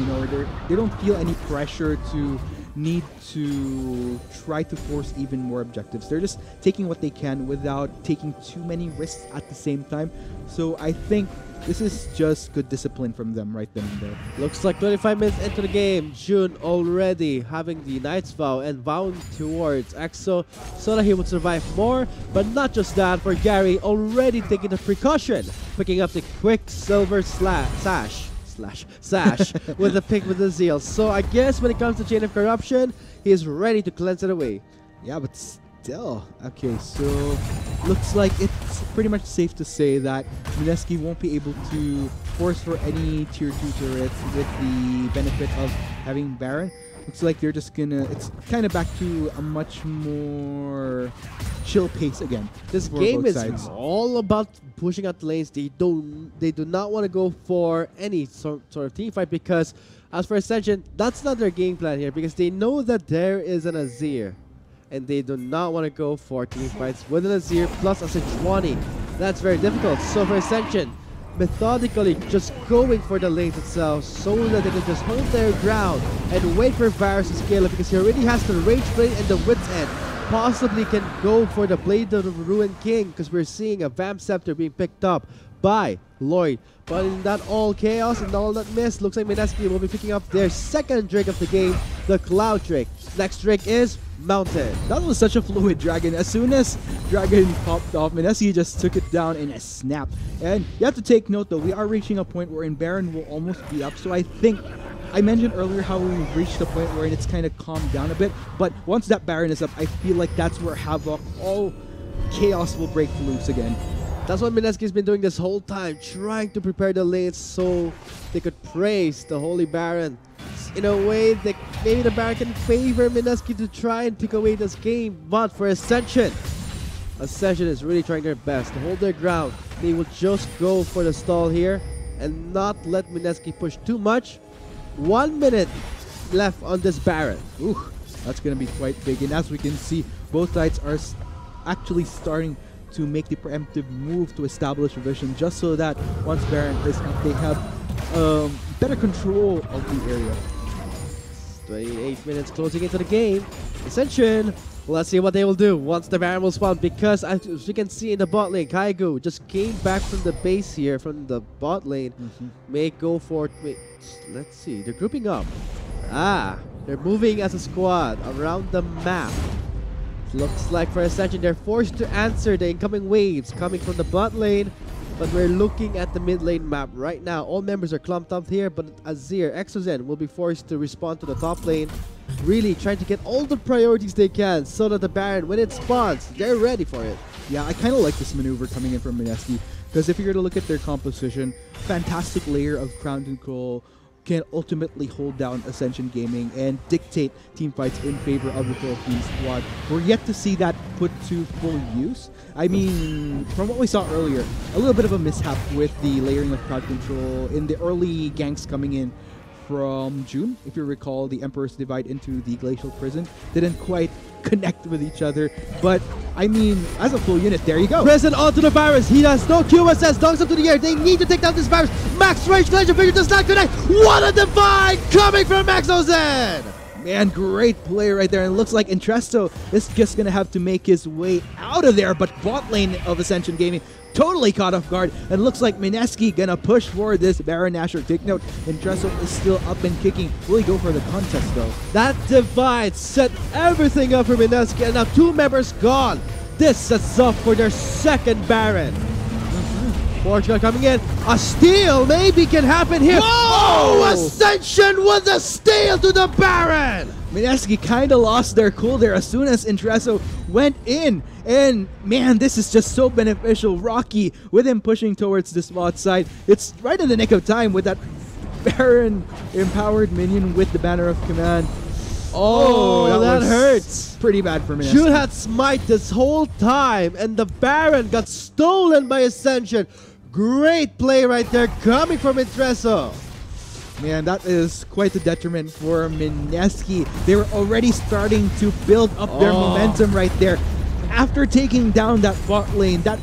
they don't feel any pressure to need to try to force even more objectives. They're just taking what they can without taking too many risks at the same time. So I think this is just good discipline from them right then and there. Looks like 25 minutes into the game, June already having the Knight's Vow and vowing towards EXO so that he would survive more. But not just that, for Gary already taking the precaution, picking up the Quicksilver sash with the pick with the Zeal. So I guess when it comes to Chain of Corruption, he is ready to cleanse it away. Yeah, but still. Okay, so looks like it's pretty much safe to say that Mineski won't be able to force for any tier 2 turrets with the benefit of having Baron. Looks like they're just gonna, it's kind of back to a much more chill pace again. This game is all about pushing out the lanes. They do not want to go for any sort of team fight, because as for Ascension, that's not their game plan here, because they know that there is an Azir, and they do not want to go for team fights with an Azir plus a Sejuani. That's very difficult. So for Ascension, methodically just going for the lanes itself so that they can just hold their ground and wait for Varus to scale up, because he already has the Rage Blade and the Wit's End. Possibly can go for the Blade of the Ruined King, because we're seeing a Vamp Scepter being picked up by Lloyd. But in that all chaos and all that miss, looks like Mineski will be picking up their second Drake of the game, the Cloud Drake. Next Drake is Mountain. That was such a fluid dragon. As soon as dragon popped off, Mineski just took it down in a snap. And you have to take note though, we are reaching a point wherein Baron will almost be up. So I think, I mentioned earlier how we've reached a point where it's kind of calmed down a bit. But once that Baron is up, I feel like that's where Havoc, all chaos will break loose again. That's what Mineski's been doing this whole time, trying to prepare the lanes so they could praise the Holy Baron. In a way that maybe the Baron can favor Mineski to try and take away this game. But for Ascension is really trying their best to hold their ground. They will just go for the stall here and not let Mineski push too much. 1 minute left on this Baron. Ooh, that's going to be quite big. And as we can see, both sides are actually starting to make the preemptive move to establish a vision, just so that once Baron is up, they have better control of the area. 28 minutes closing into the game. Ascension, let's see what they will do once the Baron will spawn, because as you can see in the bot lane, Kaigo just came back from the base here, from the bot lane. May go for, let's see, they're grouping up. They're moving as a squad around the map. Looks like for Ascension, they're forced to answer the incoming waves coming from the bot lane. But we're looking at the mid lane map right now. All members are clumped up here, but Azir, Exozen will be forced to respond to the top lane. Really trying to get all the priorities they can so that the Baron, when it spawns, they're ready for it. Yeah, I kind of like this maneuver coming in from MSK, because if you're to look at their composition, fantastic layer of crown control, can ultimately hold down Ascension Gaming and dictate team fights in favor of the Philippines squad. We're yet to see that put to full use. I mean, from what we saw earlier, a little bit of a mishap with the layering of crowd control in the early ganks coming in from June. If you recall, the Emperor's Divide into the Glacial Prison didn't quite connect with each other, but I mean, as a full unit, there you go. Prison onto the Varus. He has no QSS. Dunks up to the air. They need to take down this Varus. Max range Legend Figure does not connect. What a divide coming from Exozen! Man, great play right there. And it looks like Entresto is just going to have to make his way out of there, but bot lane of Ascension Gaming totally caught off guard, and looks like MSK gonna push for this Baron Nashor. Take note, Entresto is still up and kicking. Will he go for the contest though? That divide set everything up for MSK, and now 2 members gone. This sets up for their second Baron. Portugal coming in. A steal maybe can happen here. Whoa! Oh, Ascension with a steal to the Baron! MSK kind of lost their cool there as soon as Entresto went in. And man, this is just so beneficial. Rocky with him pushing towards the spot side. It's right in the nick of time with that Baron empowered minion with the Banner of Command. Oh, that hurts. Pretty bad for MSK. Should have smite this whole time, and the Baron got stolen by Ascension. Great play right there coming from Entresto. Man, that is quite the detriment for MSK. They were already starting to build up their momentum right there. After taking down that bot lane, that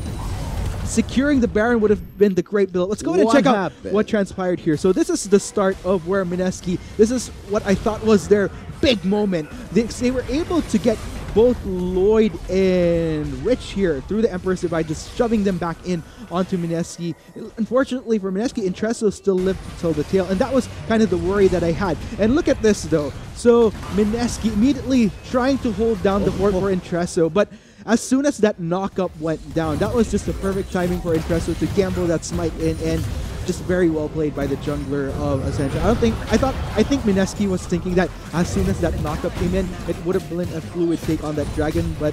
securing the Baron would have been the great build. Let's go ahead and check out what transpired here. So this is the start of where MSK, this is what I thought was their big moment. They were able to get both Lloyd and Rich here through the Emperor's Divide, just shoving them back in onto MSK. Unfortunately for MSK, Entresto still lived till the tail, and that was kind of the worry that I had. And look at this though. So MSK immediately trying to hold down the fort for Entresto, but as soon as that knock-up went down, that was just the perfect timing for Entresto to gamble that smite in, and just very well played by the jungler of Ascension. I think MSK was thinking that as soon as that knock-up came in, it would have been a fluid take on that dragon, but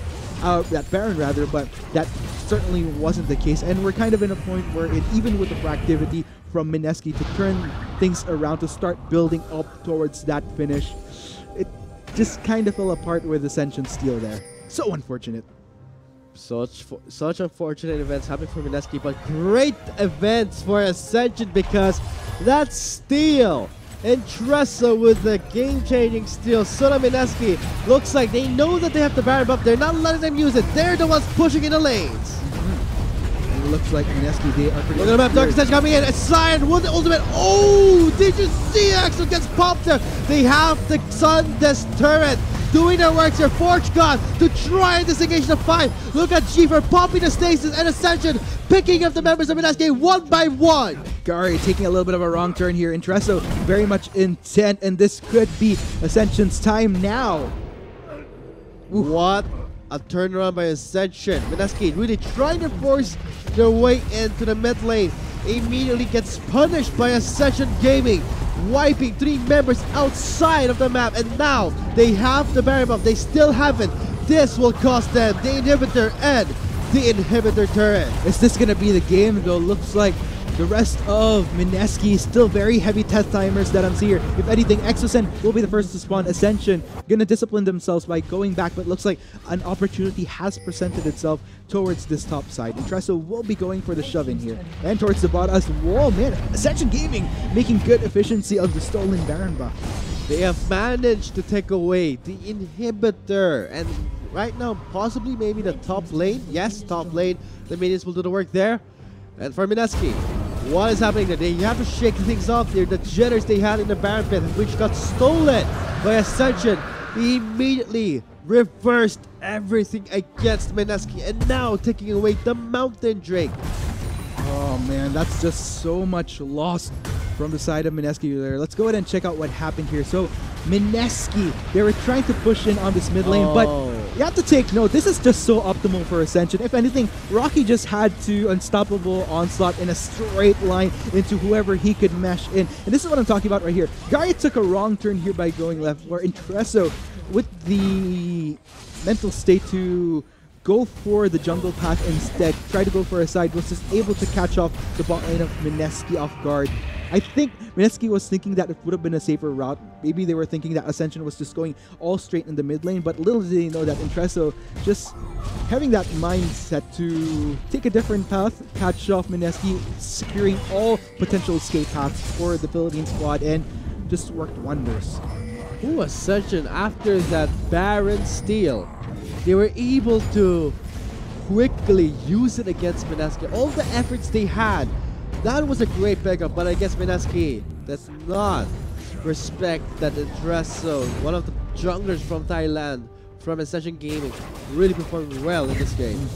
that Baron rather, but that certainly wasn't the case. And we're kind of in a point where even with the proactivity from MSK to turn things around, to start building up towards that finish, it just kind of fell apart with Ascension steal there. So unfortunate. Such unfortunate events happening for MSK, but great events for Ascension, because that steal Entresto with the game-changing steal. Sona MSK looks like they know that they have the Baron buff. They're not letting them use it. They're the ones pushing in the lanes. It looks like MSK, they are pretty. Look at the map. Dark Ascension coming in. Sion with the ultimate. Oh, did you see Axel gets popped there? They have the Sun Death turret doing their work here. Forge God to try and disengage the fight. Look at G4 popping the stasis, and Ascension picking up the members of MSK one by one. Gary taking a little bit of a wrong turn here. Entresto very much intent, and this could be Ascension's time now. What a turnaround by Ascension. MSK really trying to force their way into the mid lane. Immediately gets punished by Ascension Gaming, wiping 3 members outside of the map, and now they have the Baron buff. They still haven't. This will cost them the inhibitor and the inhibitor turret. Is this gonna be the game though? Looks like the rest of MSK still very heavy test timers that I'm seeing here. If anything, Exosen will be the first to spawn. Ascension gonna discipline themselves by going back, but looks like an opportunity has presented itself towards this top side. Entresto will be going for the shove in here, and towards the bot as well. Man, Ascension Gaming making good efficiency of the stolen Baron buff. They have managed to take away the inhibitor, and right now, possibly maybe the top lane. Yes, top lane. The minions will do the work there. And for MSK, what is happening there? They have to shake things off there. The jitters they had in the Baron Pit, which got stolen by Ascension, immediately reversed everything against MSK, and now taking away the Mountain Drake. Oh man, that's just so much loss from the side of Mineski there. Let's go ahead and check out what happened here. So Mineski, they were trying to push in on this mid lane, but you have to take note, this is just so optimal for Ascension. If anything, Rocky just had to unstoppable onslaught in a straight line into whoever he could mesh in. And this is what I'm talking about right here. Gaia took a wrong turn here by going left, where Intresso, with the mental state to go for the jungle path instead, try to go for a side, was just able to catch off the bot lane of Mineski off guard. I think Mineski was thinking that it would have been a safer route. Maybe they were thinking that Ascension was just going all straight in the mid lane, but little did they know that Intresso just having that mindset to take a different path, catch off Mineski, securing all potential escape paths for the Philippine squad, and just worked wonders. Ooh, Ascension, after that Baron steal, they were able to quickly use it against MSK. All the efforts they had, that was a great pickup, but I guess MSK does not respect that Intresso, one of the junglers from Thailand, from Ascension Gaming, really performed well in this game.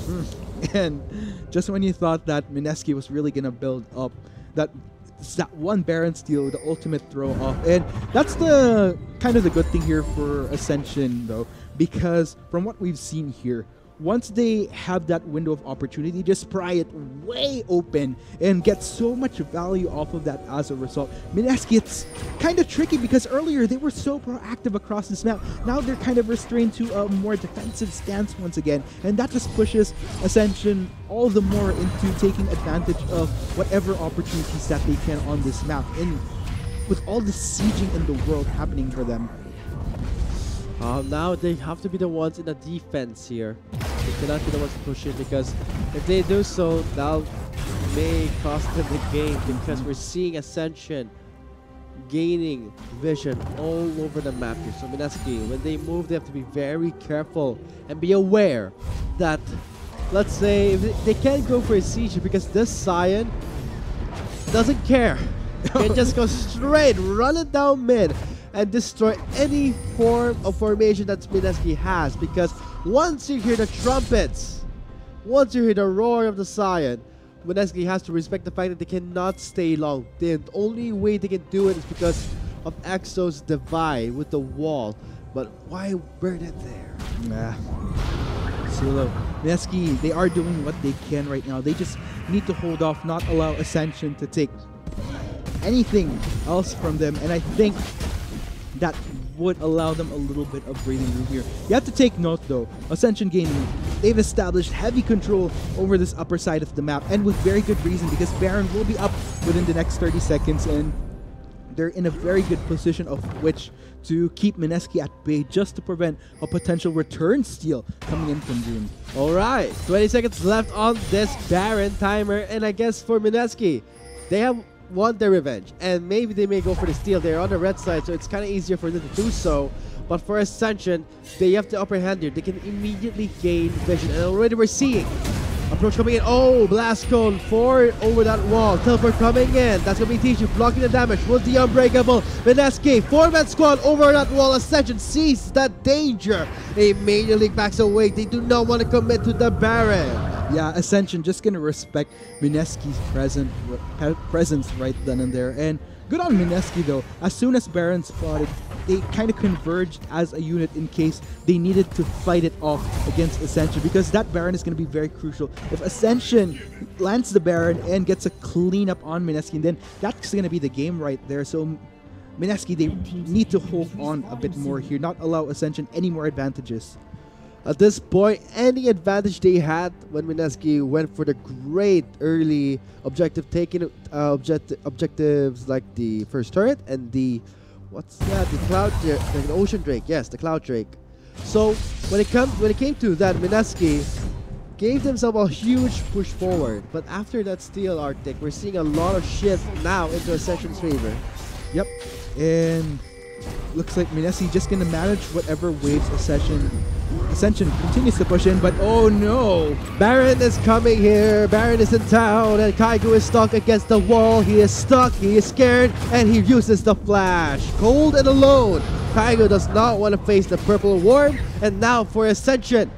And just when you thought that Mineski was really going to build up that one Baron steal, the ultimate throw off, and that's the kind of the good thing here for Ascension though, because from what we've seen here, once they have that window of opportunity, just pry it way open and get so much value off of that as a result. Mineski, it's kind of tricky because earlier they were so proactive across this map. Now they're kind of restrained to a more defensive stance once again, and that just pushes Ascension all the more into taking advantage of whatever opportunities that they can on this map, and with all the sieging in the world happening for them. Now they have to be the ones in the defense here. They cannot be the ones to push it, because if they do so, that may cost them the game, because we're seeing Ascension gaining vision all over the map here. So MSK, when they move, they have to be very careful and be aware that, let's say, if they can't go for a siege, because this Scion doesn't care. It just goes straight, run it down mid, and destroy any form of formation that MSK has, because once you hear the trumpets, once you hear the roar of the Scion, MSK has to respect the fact that they cannot stay long. The only way they can do it is because of Exo's divide with the wall. But why burn it there? Nah. Solo. MSK, they are doing what they can right now. They just need to hold off, not allow Ascension to take anything else from them, and I think that would allow them a little bit of breathing room here. You have to take note though, Ascension Gaming, they've established heavy control over this upper side of the map, and with very good reason, because Baron will be up within the next 30 seconds, and they're in a very good position of which to keep MSK at bay, just to prevent a potential return steal coming in from June. Alright, 20 seconds left on this Baron timer, and I guess for MSK, they have want their revenge, and maybe they may go for the steal. They're on the red side, so it's kind of easier for them to do so. But for Ascension, they have the upper hand here. They can immediately gain vision, and already we're seeing approach coming in. Oh, blast cone forward over that wall. Teleport coming in. That's gonna be Tishu blocking the damage with the unbreakable. MSK, 4-man squad over that wall. Ascension sees that danger. They immediately backs away. They do not want to commit to the Baron. Yeah, Ascension just gonna respect Mineski's presence right then and there. And good on Mineski though. As soon as Baron spotted, they kind of converged as a unit in case they needed to fight it off against Ascension, because that Baron is going to be very crucial. If Ascension lands the Baron and gets a cleanup on Mineski, then that's going to be the game right there. So Mineski, they need to hold on a bit more here, not allow Ascension any more advantages. At this point, any advantage they had when MSK went for the great early objective, taking objectives like the first turret and the the Ocean Drake. Yes, the Cloud Drake. So when it came to that, MSK gave themselves a huge push forward. But after that steal Arctic, we're seeing a lot of shift now into Ascension's favor. Yep, and looks like Mineski just gonna manage whatever waves Ascension continues to push in, but oh no! Baron is coming here. Baron is in town, and Kaigo is stuck against the wall. He is stuck, he is scared, and he uses the flash. Cold and alone. Kaigo does not want to face the purple ward, and now for Ascension.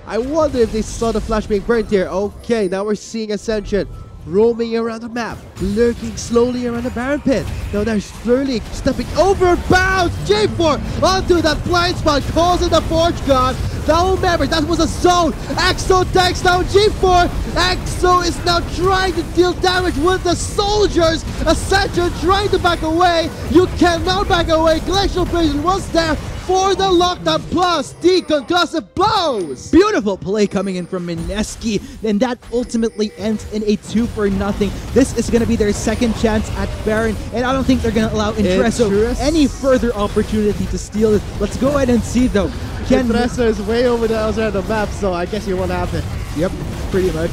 I wonder if they saw the flash being burnt here. Okay, now we're seeing Ascension roaming around the map, lurking slowly around the Baron pit. Now they're slowly stepping over bounds. J4 onto that blind spot, calls in the Forge God. Now remember, that was a zone. Exo takes down G4. Exo is now trying to deal damage with the soldiers. Ascension trying to back away. You cannot back away. Glacial Prison was there for the lockdown plus the concussive blows. Beautiful play coming in from Mineski, and that ultimately ends in a 2-0. This is going to be their second chance at Baron, and I don't think they're going to allow Intereso any further opportunity to steal it. Let's go ahead and see though. Intereso is way over the other side of the map, so I guess you won't happen. Yep, pretty much.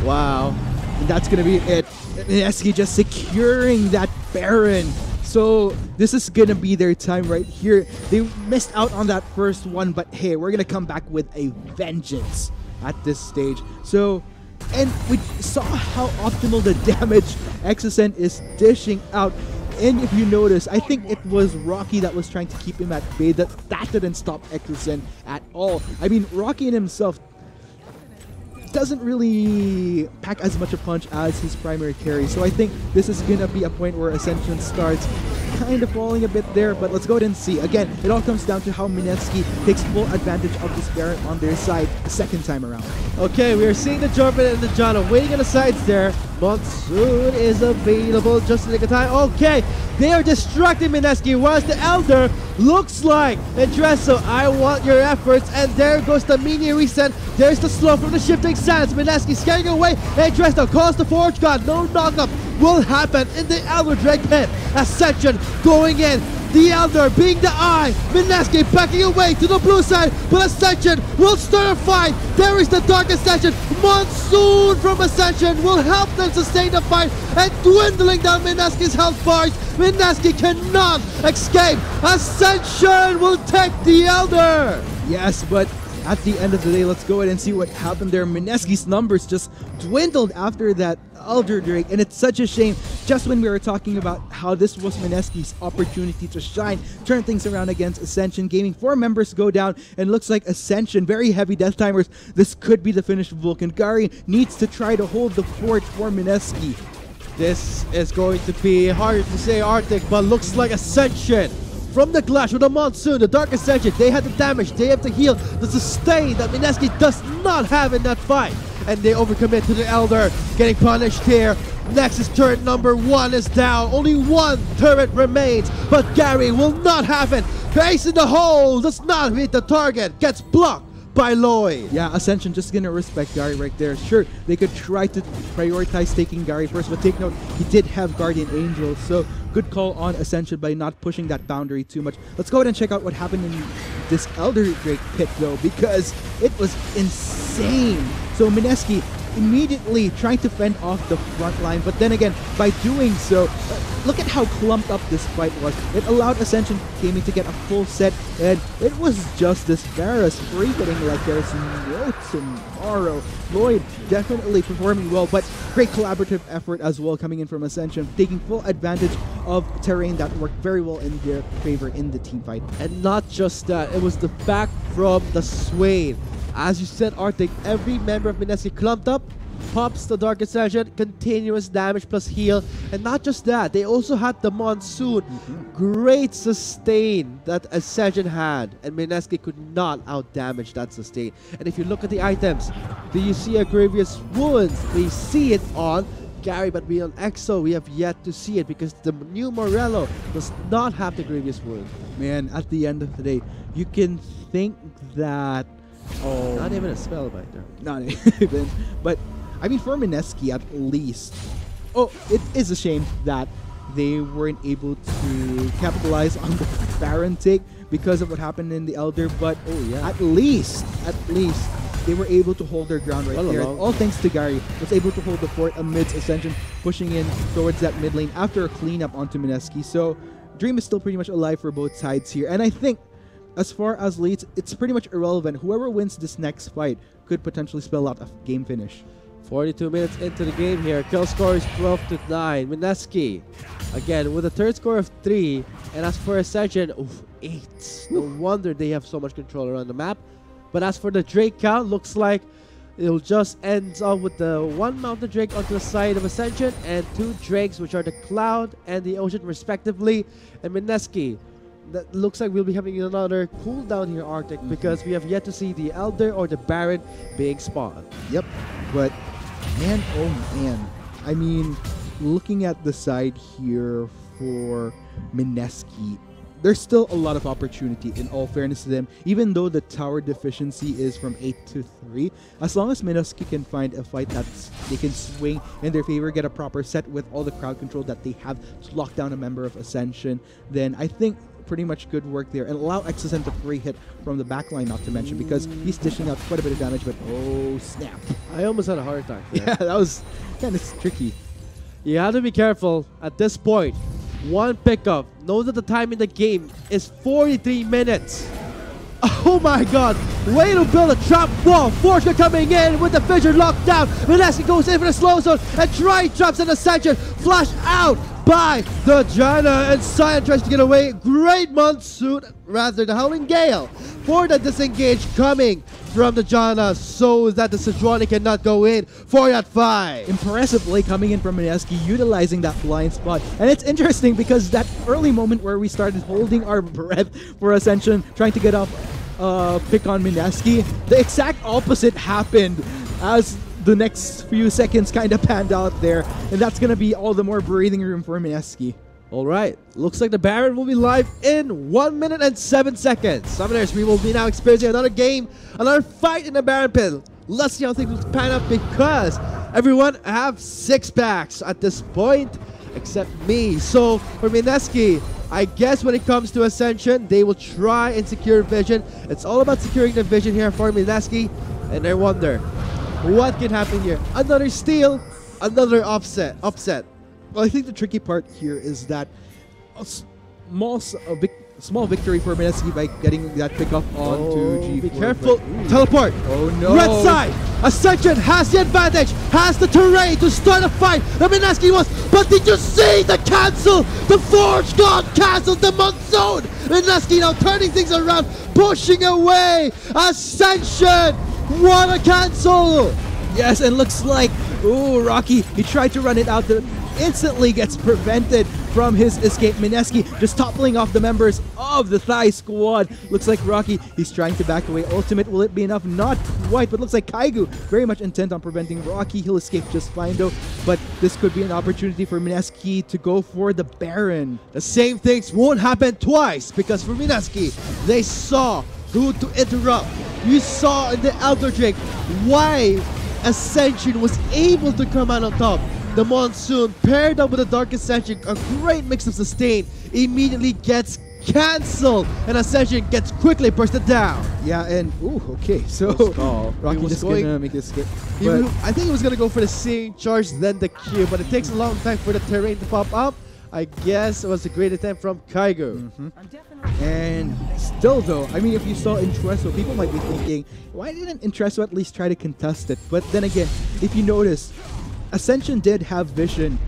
Wow. And that's going to be it. Mineski just securing that Baron. So this is going to be their time right here. They missed out on that first one, but hey, we're going to come back with a vengeance at this stage. So, and we saw how optimal the damage XSN is dishing out. And if you notice, I think it was Rocky that was trying to keep him at bay. That didn't stop XSN at all. I mean, Rocky in himself doesn't really pack as much a punch as his primary carry. So I think this is going to be a point where Ascension starts kind of falling a bit there, but let's go ahead and see. Again, it all comes down to how Mineski takes full advantage of this Baron on their side the second time around. Okay, we are seeing the Jordan and the Jono waiting on the sides there. Monsoon is available just in the nick of time. Okay, they are distracting Mineski. Whereas the Elder looks like Intereso, I want your efforts. And there goes the mini reset. There's the slow from the shifting sands. Mineski scaring away. Intereso calls the Forge God. No knockup will happen in the Elder Drake pit. Ascension going in. The Elder being the eye. Mineski backing away to the blue side. But Ascension will start a fight. There is the Dark Ascension. Monsoon from Ascension will help them sustain the fight. And dwindling down Mineski's health bars. Mineski cannot escape. Ascension will take the Elder. Yes, but at the end of the day, let's go ahead and see what happened there. Mineski's numbers just dwindled after that Elder Drake, and it's such a shame. Just when we were talking about how this was Mineski's opportunity to shine, turn things around against Ascension Gaming, 4 members go down, and looks like Ascension, very heavy death timers. This could be the finish of Vulcan. Gary needs to try to hold the fort for Mineski. This is going to be hard to say, Arctic, but looks like Ascension. From the Clash with the Monsoon, the Dark Ascension, they have the damage, they have the heal, the sustain that Mineski does not have in that fight. And they overcommit to the Elder, getting punished here. Nexus turret number 1 is down. Only 1 turret remains, but Gary will not have it. Face in the hole, does not hit the target, gets blocked by Lloyd. Yeah, Ascension just gonna respect Gary right there. Sure, they could try to prioritize taking Gary first, but take note, he did have Guardian Angel, so good call on Ascension by not pushing that boundary too much. Let's go ahead and check out what happened in this Elder Drake pit though, because it was insane. So Mineski immediately trying to fend off the front line, but then again, by doing so, look at how clumped up this fight was. It allowed Ascension Gaming to get a full set, and it was Justice Varus free hitting like there's no tomorrow. Lloyd definitely performing well, but great collaborative effort as well coming in from Ascension, taking full advantage of terrain that worked very well in their favor in the team fight. And not just that, it was the back from the Swain. As you said, Arctic, every member of Mineski clumped up, pops the Dark Ascension, continuous damage plus heal. And not just that, they also had the Monsoon. Great sustain that Ascension had, and Mineski could not out-damage that sustain. And if you look at the items, do you see a Grievous Wounds? We see it on Gary, but beyond EXO, we have yet to see it because the new Morello does not have the Grievous Wound. Man, at the end of the day, you can think that... Oh, not even a Spellbinder. Not even. But, I mean, for Mineski at least. Oh, it is a shame that they weren't able to capitalize on the Baron take because of what happened in the Elder, but at least, they were able to hold their ground right there. All thanks to Gary, was able to hold the fort amidst Ascension pushing in towards that mid lane after a cleanup onto Mineski. So, Dream is still pretty much alive for both sides here. And I think, as far as leads, it's pretty much irrelevant. Whoever wins this next fight could potentially spell out a game finish. 42 minutes into the game here. Kill score is 12-9. Mineski, again, with a third score of 3. And as for Ascension, 8. No wonder they have so much control around the map. But as for the Drake count, looks like it'll just end up with the 1 Mountain Drake onto the side of Ascension and 2 Drakes, which are the Cloud and the Ocean respectively. And Mineski, that looks like we'll be having another cooldown here, Arctic, because we have yet to see the Elder or the Baron being spawned. Yep, but man, oh man. I mean, looking at the side here for Mineski, there's still a lot of opportunity, in all fairness to them. Even though the tower deficiency is from 8-3, as long as Mineski can find a fight that they can swing in their favor, get a proper set with all the crowd control that they have to lock down a member of Ascension, then I think pretty much good work there, and allow XSN to free hit from the backline, not to mention, because he's dishing out quite a bit of damage, but oh snap. I almost had a heart attack there. Yeah, that was kind of tricky. You have to be careful at this point. 1 pickup. Know that the time in the game is 43 minutes. Oh my god. Way to build a trap wall. Forger coming in with the fissure locked down. Mineski goes in for the slow zone and try traps an Ascension. Flash out by the Janna, and Cyan tries to get away. Great monsoon, rather the Howling Gale for the disengage coming from the Janna, so that the Sejuani cannot go in for that fight. Impressively coming in from Mineski, utilizing that blind spot. And it's interesting because that early moment where we started holding our breath for Ascension, trying to get off pick on Mineski, the exact opposite happened as the next few seconds kind of panned out there, and that's going to be all the more breathing room for Mineski. Alright, looks like the Baron will be live in 1 minute and 7 seconds. Summoners, we will be now experiencing another game, another fight in the Baron pit. Let's see how things will pan out, because everyone have 6 packs at this point, except me. So for Mineski, I guess when it comes to Ascension, they will try and secure vision. It's all about securing the vision here for Mineski, and I wonder what can happen here. Another steal, another upset. Well, I think the tricky part here is that a small victory for Mineski by getting that pickup onto G4. Be careful. Teleport. Oh no. Red side. Ascension has the advantage, has the terrain to start a fight. The Mineski wants, but did you see the cancel? The Forge God canceled the monsoon. Mineski now turning things around, pushing away. Ascension. What a cancel. Yes, and looks like, ooh, Rocky, he tried to run it out there. Instantly gets prevented from his escape. Mineski just toppling off the members of the Thai squad. Looks like Rocky, he's trying to back away. Ultimate, will it be enough? Not quite, but looks like Kaigu very much intent on preventing Rocky. He'll escape just fine though, but this could be an opportunity for Mineski to go for the Baron. The same things won't happen twice, because for Mineski, they saw who to interrupt. You saw in the Elder Drake why Ascension was able to come out on top. The Monsoon paired up with the Dark Ascension, a great mix of sustain, immediately gets cancelled, and Ascension gets quickly bursted down. Yeah, and ooh, okay, so Rocky just gonna make this skip. I think he was gonna go for the same charge, then the Q, but it takes a long time for the terrain to pop up. I guess it was a great attempt from Kaigo. And still though, I mean, if you saw Intresso, people might be thinking, why didn't Intresso at least try to contest it? But then again, if you notice, Ascension did have vision.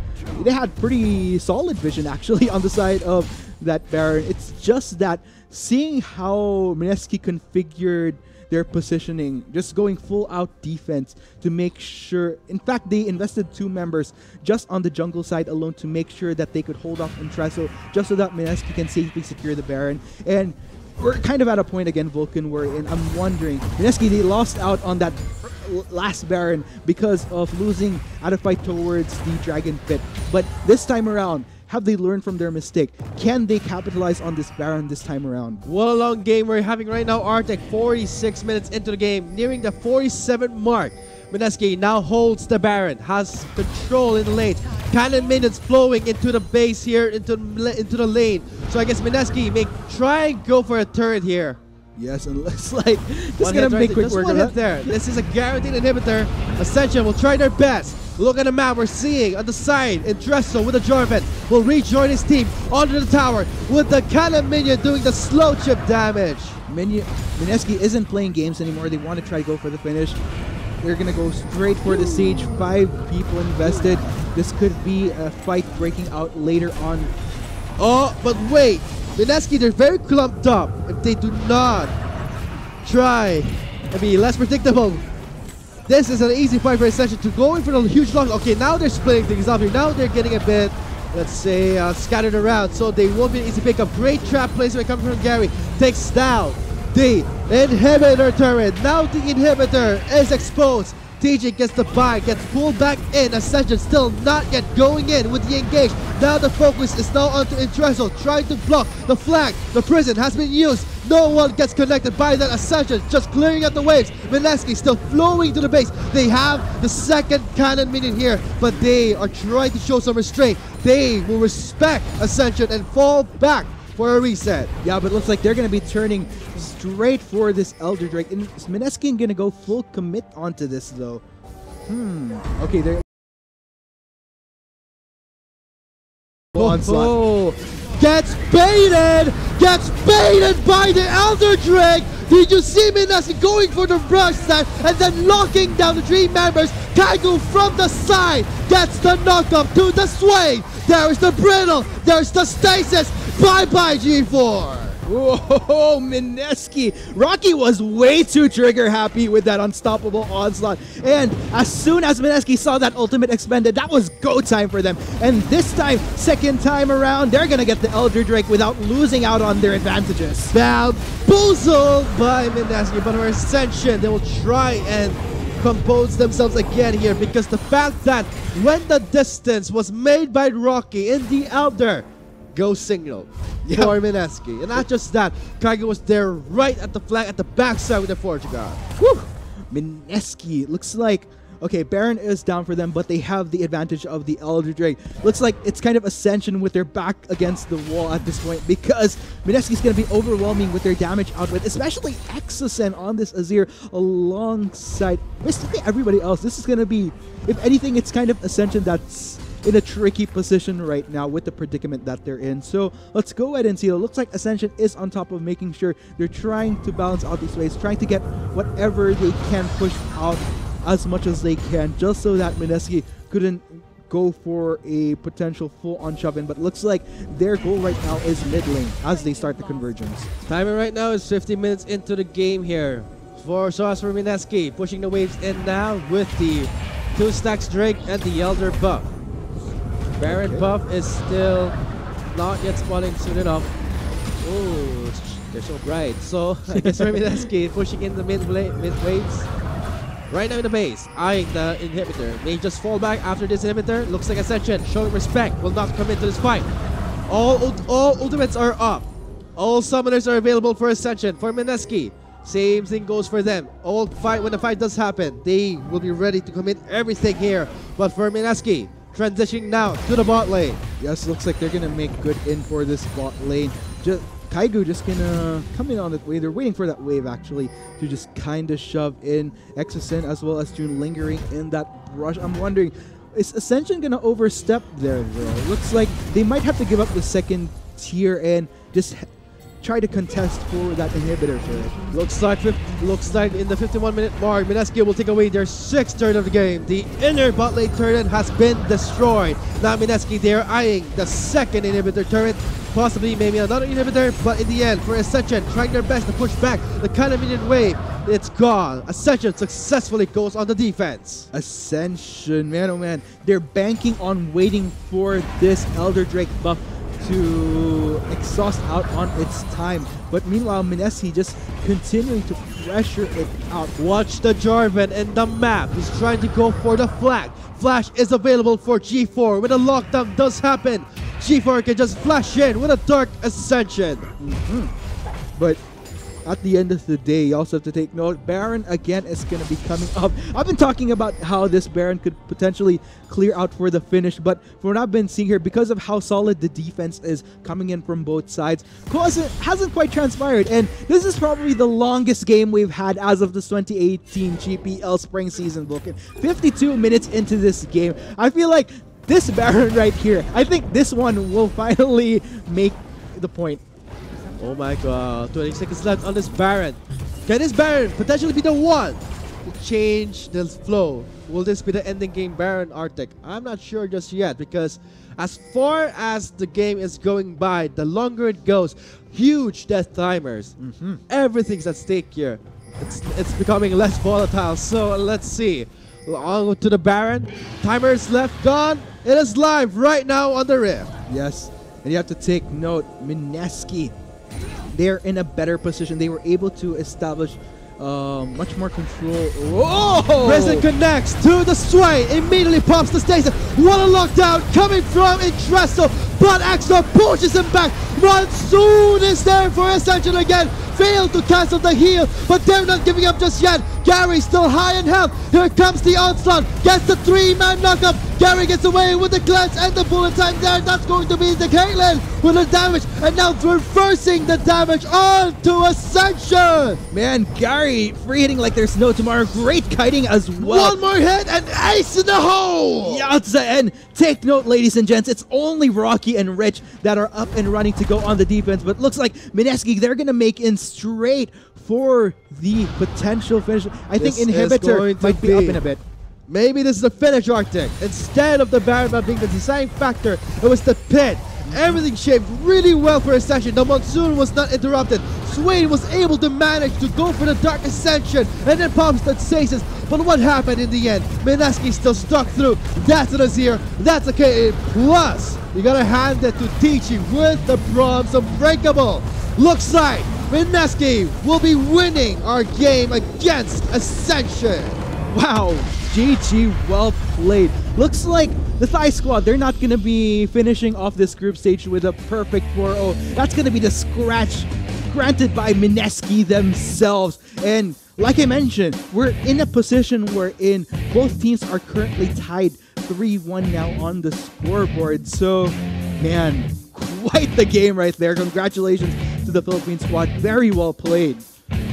They had pretty solid vision actually on the side of that Baron. It's just that seeing how Mineski configured their positioning, just going full out defense to make sure, in fact they invested 2 members just on the jungle side alone to make sure that they could hold off Intresso just so that Mineski can safely secure the Baron. And we're kind of at a point again, Vulcan, wherein I'm wondering, Mineski, they lost out on that last Baron because of losing out of fight towards the Dragon Pit. But this time around, have they learned from their mistake? Can they capitalize on this Baron this time around? What a long game we're having right now, Arctic. 46 minutes into the game, nearing the 47 mark. Mineski now holds the Baron, has control in the lane. Cannon minions flowing into the base here, into the lane. So I guess Mineski may try and go for a turret here. Yes, and looks like just gonna make quick work of that. There. This is a guaranteed inhibitor. Ascension will try their best. Look at the map. We're seeing on the side, and Dressel with the Jarvan will rejoin his team under the tower with the cannon minion doing the slow chip damage. MSK isn't playing games anymore. They want to try to go for the finish. They're going to go straight for the siege. 5 people invested. This could be a fight breaking out later on. Oh, but wait. MSK, they're very clumped up. If they do not try and be less predictable, this is an easy fight for Ascension to go in for the huge loss. Okay, now they're splitting things up here. Now they're getting a bit, let's say, scattered around. So they won't be an easy pickup. Great trap placement coming from Gary. Takes down the inhibitor turret. Now the inhibitor is exposed. TJ gets the buy, gets pulled back in. Ascension still not yet going in with the engage. Now the focus is now onto Intresso, trying to block the flag. The prison has been used. No one gets connected by that. Ascension just clearing out the waves. MSK still flowing to the base. They have the second cannon minion here, but they are trying to show some restraint. They will respect Ascension and fall back for a reset. Yeah, but it looks like they're going to be turning straight for this Elder Drake. And is MSK going to go full commit onto this, though? Okay, they're... Oh, gets baited by the Elder Drake. Did you see MSK going for the brush set and then locking down the 3 members? Kaigo from the side gets the knockup to the sway. There is the brittle, there's the stasis. Bye-bye, G4. Whoa, MSK. Rocky was way too trigger happy with that unstoppable onslaught. And as soon as MSK saw that ultimate expended, that was go time for them. And this time, second time around, they're going to get the Elder Drake without losing out on their advantages. Bamboozled by MSK, but for Ascension, they will try and compose themselves again here, because the fact that when the distance was made by Rocky in the Elder, go signal for MSK. And not just that, Kaigo was there right at the flag, at the backside with the Forge God. Whew! MSK looks like, okay, Baron is down for them, but they have the advantage of the Elder Drake. Looks like it's kind of Ascension with their back against the wall at this point, because MSK is going to be overwhelming with their damage output, especially Exocen on this Azir alongside basically everybody else. This is going to be, if anything, it's kind of Ascension that's in a tricky position right now with the predicament that they're in. So let's go ahead and see. It looks like Ascension is on top of making sure they're trying to balance out these ways, trying to get whatever they can push out as much as they can, just so that MSK couldn't go for a potential full-on shove-in. But it looks like their goal right now is mid lane as they start the convergence. Timing right now is 50 minutes into the game here. So as for MSK, pushing the waves in now with the 2 stacks Drake and the Elder buff. Baron buff is still not yet spawning soon enough. Oh, they're so bright. So I guess for MSK pushing in the mid waves. Right now in the base, eyeing the inhibitor. May just fall back after this inhibitor. Looks like Ascension showing respect. Will not come into this fight. All ultimates are up. All summoners are available for Ascension. For MSK, same thing goes for them. When the fight does happen, they will be ready to commit everything here. But for MSK, transitioning now to the bot lane. Yes, looks like they're gonna make good in for this bot lane. Kaigo just gonna come in on that wave. They're waiting for that wave actually to just kind of shove in Exocen as well as June lingering in that brush. I'm wondering, is Ascension gonna overstep there though? Looks like they might have to give up the second tier and just try to contest for that inhibitor first. Looks like in the 51-minute mark, MSK will take away their 6th turn of the game. The inner bot lane turret has been destroyed. Now MSK, they're eyeing the second inhibitor turret, possibly maybe another inhibitor, but in the end, for Ascension, trying their best to push back the kind of minion wave, it's gone. Ascension successfully goes on the defense. Ascension, man oh man, they're banking on waiting for this Elder Drake buff to exhaust out on its time. But meanwhile, MSK just continuing to pressure it out. Watch the Jarvan and the map. He's trying to go for the flag. Flash is available for G4. When a lockdown does happen, G4 can just flash in with a Dark Ascension. But at the end of the day, you also have to take note, Baron again is going to be coming up. I've been talking about how this Baron could potentially clear out for the finish, but from what I've been seeing here, because of how solid the defense is coming in from both sides, hasn't quite transpired. And this is probably the longest game we've had as of this 2018 GPL spring season, Vulcan. 52 minutes into this game. I feel like this Baron right here, I think this one will finally make the point. Oh my god, 20 seconds left on this Baron. Can this Baron potentially be the one to change the flow? Will this be the ending game Baron, Arctic? I'm not sure just yet, because as far as the game is going by, the longer it goes, huge death timers. Everything's at stake here. It's becoming less volatile, so let's see. On to the Baron. Timers left, gone. It is live right now on the Rift. Yes, and you have to take note, MSK, they're in a better position. They were able to establish much more control. Whoa! Resident connects to the sway, immediately pops the station. What a lockdown coming from Intresto, but Extra pushes him back. Monsoon is there for Ascension again. Failed to cancel the heal, but they're not giving up just yet. Gary still high in health. Here comes the onslaught. Gets the 3-man knockup. Gary gets away with the cleanse and the bullet time there. That's going to be the Caitlyn with the damage, and now reversing the damage on to Ascension. Man, Gary free hitting like there's no tomorrow. Great kiting as well. One more hit and ace in the hole. Yatza, and take note, ladies and gents, it's only Rocky and Rich that are up and running to go on the defense, but looks like MSK, they're going to make in straight for the potential finish. I think Inhibitor might be up in a bit. Maybe this is the finish, Arctic. Instead of the Baron being the deciding factor, it was the pit. Everything shaped really well for Ascension. The Monsoon was not interrupted. Swain was able to manage to go for the Dark Ascension and then pops the Stasis. But what happened in the end? MSK still stuck through. That's an Azir. That's a KA. Plus, you gotta hand it to Tichi with the bronze unbreakable. Looks like MSK will be winning our game against Ascension. Wow, GG, well played. Looks like the Thai squad, they're not going to be finishing off this group stage with a perfect 4-0. That's going to be the scratch granted by MSK themselves. And like I mentioned, we're in a position wherein both teams are currently tied 3-1 now on the scoreboard. So, man, quite the game right there. Congratulations to the Philippine squad. Very well played.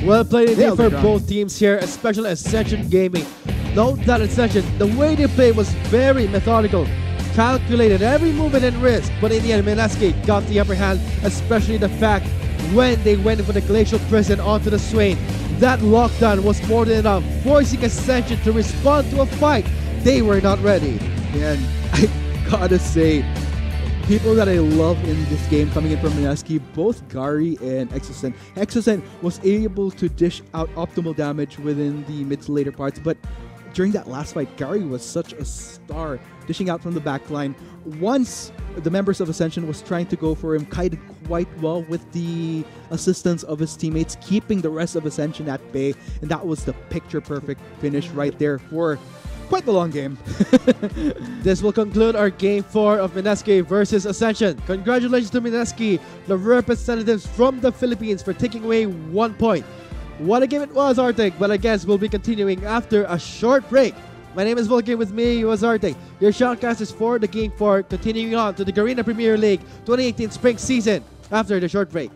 Well played indeed for both teams here, especially Ascension Gaming. Note that Ascension, the way they played was very methodical, calculated every movement and risk, but in the end, MSK got the upper hand, especially the fact when they went for the Glacial Prison onto the Swain. That lockdown was more than enough, forcing Ascension to respond to a fight they were not ready. And I gotta say, people that I love in this game coming in from MSK, both Gary and Exocent. Exocent was able to dish out optimal damage within the mid to later parts, but during that last fight, Gary was such a star, dishing out from the backline. Once the members of Ascension was trying to go for him, kited quite well with the assistance of his teammates, keeping the rest of Ascension at bay, and that was the picture-perfect finish right there for quite the long game. This will conclude our Game 4 of MSK versus Ascension. Congratulations to MSK, the representatives from the Philippines, for taking away 1 point. What a game it was, Arctic, but I guess we'll be continuing after a short break. My name is Vulcan, with me was Arctic, your shoutcasters for the Game 4, continuing on to the Garena Premier League 2018 spring season after the short break.